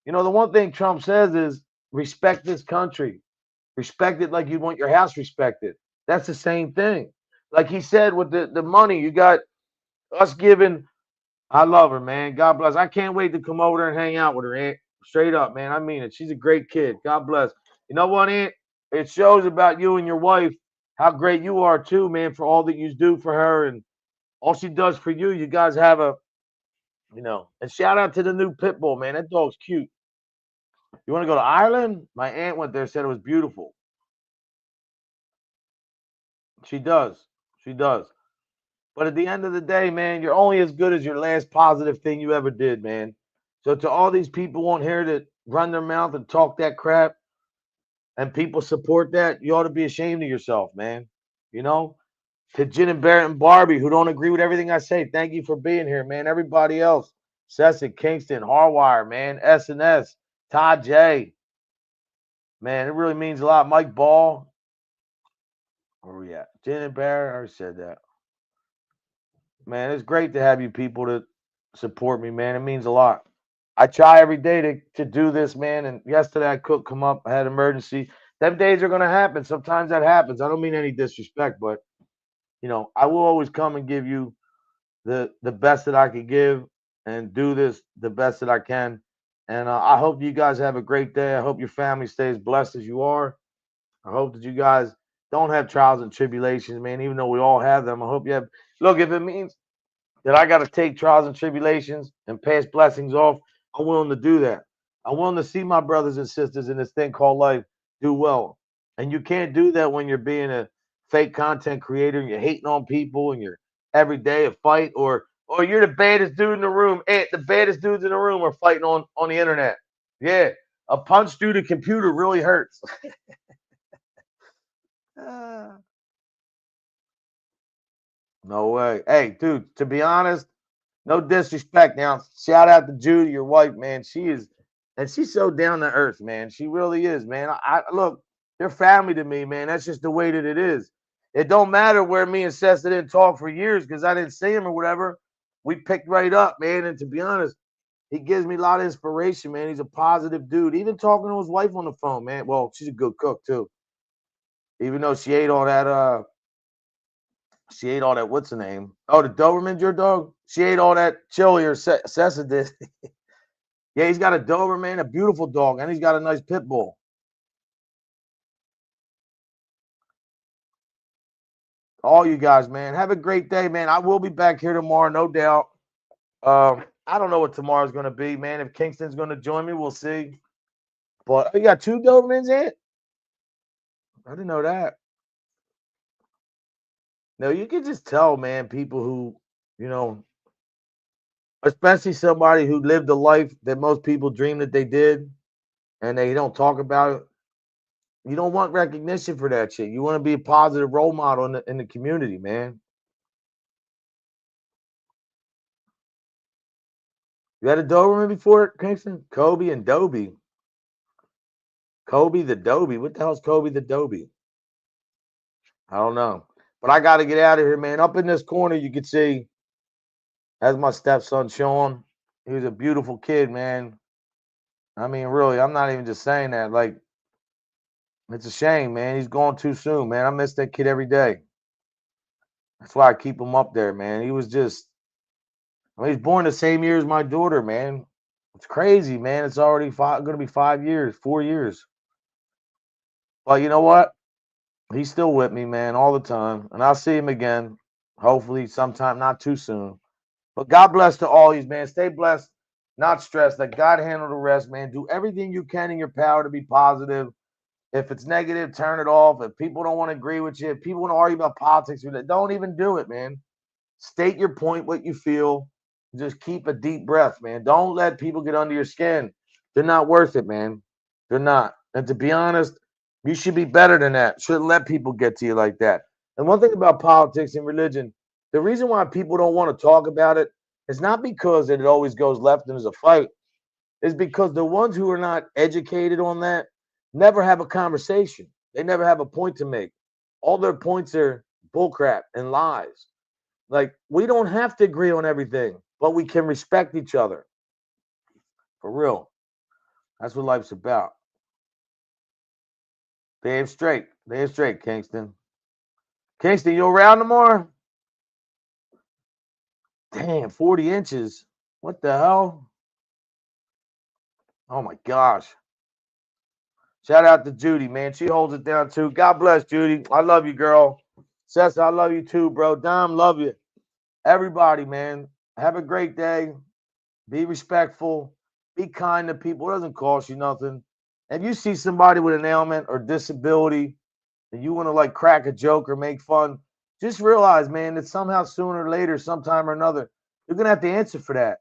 A: The one thing Trump says is respect this country, respect it like you want your house respected. That's the same thing. Like he said with the money, you got us giving. I love her, man. God bless. I can't wait to come over there and hang out with her, Aunt. Straight up, man. I mean it. She's a great kid. God bless. You know what, Aunt? It shows about you and your wife how great you are too, man, for all that you do for her and all she does for you. You guys have and shout out to the new pit bull, man. That dog's cute. You want to go to Ireland? My aunt went there, said it was beautiful. She does. She does. But at the end of the day, man, you're only as good as your last positive thing you ever did, man. So to all these people on here that run their mouth and talk that crap and people support that, you ought to be ashamed of yourself, man. You know? To Jen and Barrett and Barbie, who don't agree with everything I say, thank you for being here, man. Everybody else, Sesson, Kingston, Harwire, man, S&S, Todd J. Man, it really means a lot. Mike Ball. Where we at? Jen and Barrett, I already said that. Man, it's great to have you people to support me, man. It means a lot. I try every day to do this, man. And yesterday I couldn't come up. I had an emergency. Them days are gonna happen. Sometimes that happens. I don't mean any disrespect, but I will always come and give you the best that I could give and do this the best that I can. And I hope you guys have a great day. I hope your family stays blessed as you are. I hope that you guys don't have trials and tribulations, man. Even though we all have them, I hope you have. Look, if it means that I got to take trials and tribulations and pass blessings off, I'm willing to do that. I'm willing to see my brothers and sisters in this thing called life do well. And you can't do that when you're being a fake content creator and you're hating on people and you're every day a fight or you're the baddest dude in the room. And the baddest dudes in the room are fighting on the internet. Yeah. A punch through the computer really hurts. No way. Hey, dude, to be honest, no disrespect. Now, shout out to Judy, your wife, man. She's so down to earth, man. She really is, man. I look, they're family to me, man. That's just the way that it is. It don't matter where me and Sessa didn't talk for years because I didn't see him or whatever. We picked right up, man. And to be honest, he gives me a lot of inspiration, man. He's a positive dude. Even talking to his wife on the phone, man. Well, she's a good cook too. Even though she ate all that. What's the name? Oh, the Doberman's your dog. She ate all that chili or Sessa did. Yeah, he's got a Doberman, a beautiful dog, and he's got a nice pit bull. All you guys, man, have a great day, man. I will be back here tomorrow, no doubt. I don't know what tomorrow's going to be, man. If Kingston's going to join me, we'll see. But you got two Dobermans in? I didn't know that. No, you can just tell, man, people who, you know, especially somebody who lived a life that most people dream that they did and they don't talk about it. You don't want recognition for that shit. You want to be a positive role model in the community, man. You had a Doberman before, Kingston? Kobe and Dobie. Kobe the Dobie. What the hell's Kobe the Dobie? I don't know. But I got to get out of here, man. Up in this corner, you can see that's my stepson, Sean. He was a beautiful kid, man. I mean, really, I'm not even just saying that. Like, it's a shame, man. He's gone too soon, man. I miss that kid every day. That's why I keep him up there, man. He was just, I mean, he's born the same year as my daughter, man. It's crazy, man. It's already going to be 5 years, 4 years. But you know what? He's still with me, man, all the time. And I'll see him again, hopefully sometime not too soon. But God bless to all these, man. Stay blessed, not stressed. Let God handle the rest, man. Do everything you can in your power to be positive. If it's negative, turn it off. If people don't want to agree with you, if people want to argue about politics, don't even do it, man. State your point, what you feel, Just keep a deep breath, man. Don't let people get under your skin. They're not worth it, man. They're not. And to be honest, you should be better than that. Shouldn't let people get to you like that. And one thing about politics and religion, the reason why people don't want to talk about it is not because it always goes left and there's a fight. It's because the ones who are not educated on that never have a conversation. They never have a point to make. All their points are bullcrap and lies. Like, we don't have to agree on everything, but we can respect each other. For real. That's what life's about. Damn straight. Damn straight, Kingston. Kingston, you around tomorrow? Damn, 40 inches. What the hell? Oh my gosh. Shout out to Judy, man. She holds it down too. God bless, Judy. I love you, girl. Seth, I love you too, bro. Dom, love you. Everybody, man. Have a great day. Be respectful. Be kind to people. It doesn't cost you nothing. If you see somebody with an ailment or disability and you want to like crack a joke or make fun, just realize, man, that somehow sooner or later, sometime or another, you're going to have to answer for that.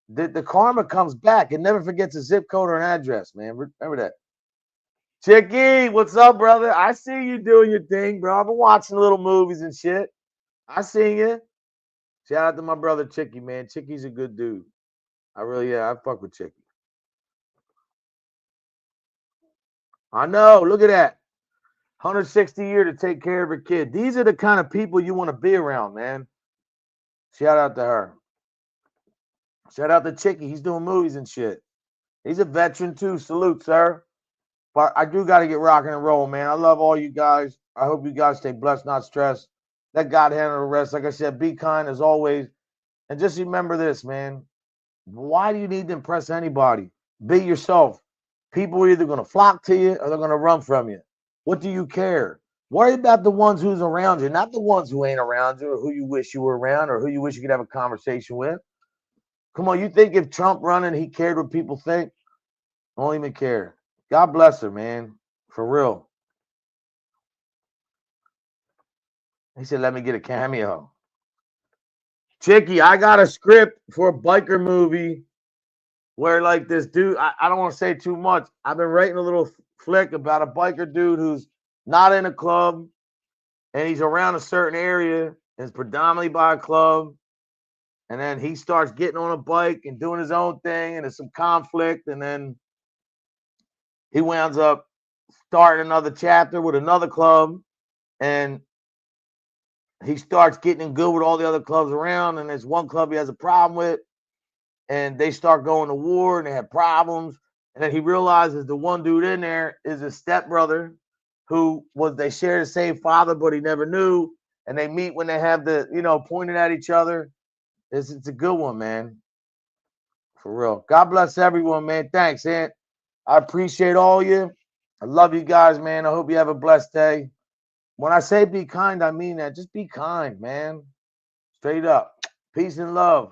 A: The karma comes back. It never forgets a zip code or an address, man. Remember that. Chicky, what's up, brother? I see you doing your thing, bro. I've been watching little movies and shit. I see you. Shout out to my brother Chicky, man. Chicky's a good dude. I fuck with Chicky. I know. Look at that. 160 a year to take care of her kid. These are the kind of people you want to be around, man. Shout out to her. Shout out to Chicky. He's doing movies and shit. He's a veteran too. Salute, sir. But I do got to get rocking and rolling, man. I love all you guys. I hope you guys stay blessed, not stressed. Let God handle the rest. Like I said, be kind as always. And just remember this, man. Why do you need to impress anybody? Be yourself. People are either going to flock to you or they're going to run from you. What do you care? Worry about the ones who's around you, not the ones who ain't around you or who you wish you were around or who you wish you could have a conversation with. Come on, you think if Trump running, he cared what people think? Don't even care. God bless her, man. For real. He said, let me get a cameo. Chicky, I got a script for a biker movie where, like, this dude, I don't want to say too much. I've been writing a little flick about a biker dude who's not in a club and he's around a certain area and it's predominantly by a club. And then he starts getting on a bike and doing his own thing and there's some conflict. And then he winds up starting another chapter with another club. And he starts getting good with all the other clubs around, and there's one club he has a problem with, and they start going to war, and they have problems, and then he realizes the one dude in there is his stepbrother, they share the same father, but he never knew, and they meet when they have pointing at each other. It's a good one, man. For real. God bless everyone, man. Thanks, Aunt. I appreciate all you. I love you guys, man. I hope you have a blessed day. When I say be kind, I mean that. Just be kind, man. Straight up. Peace and love.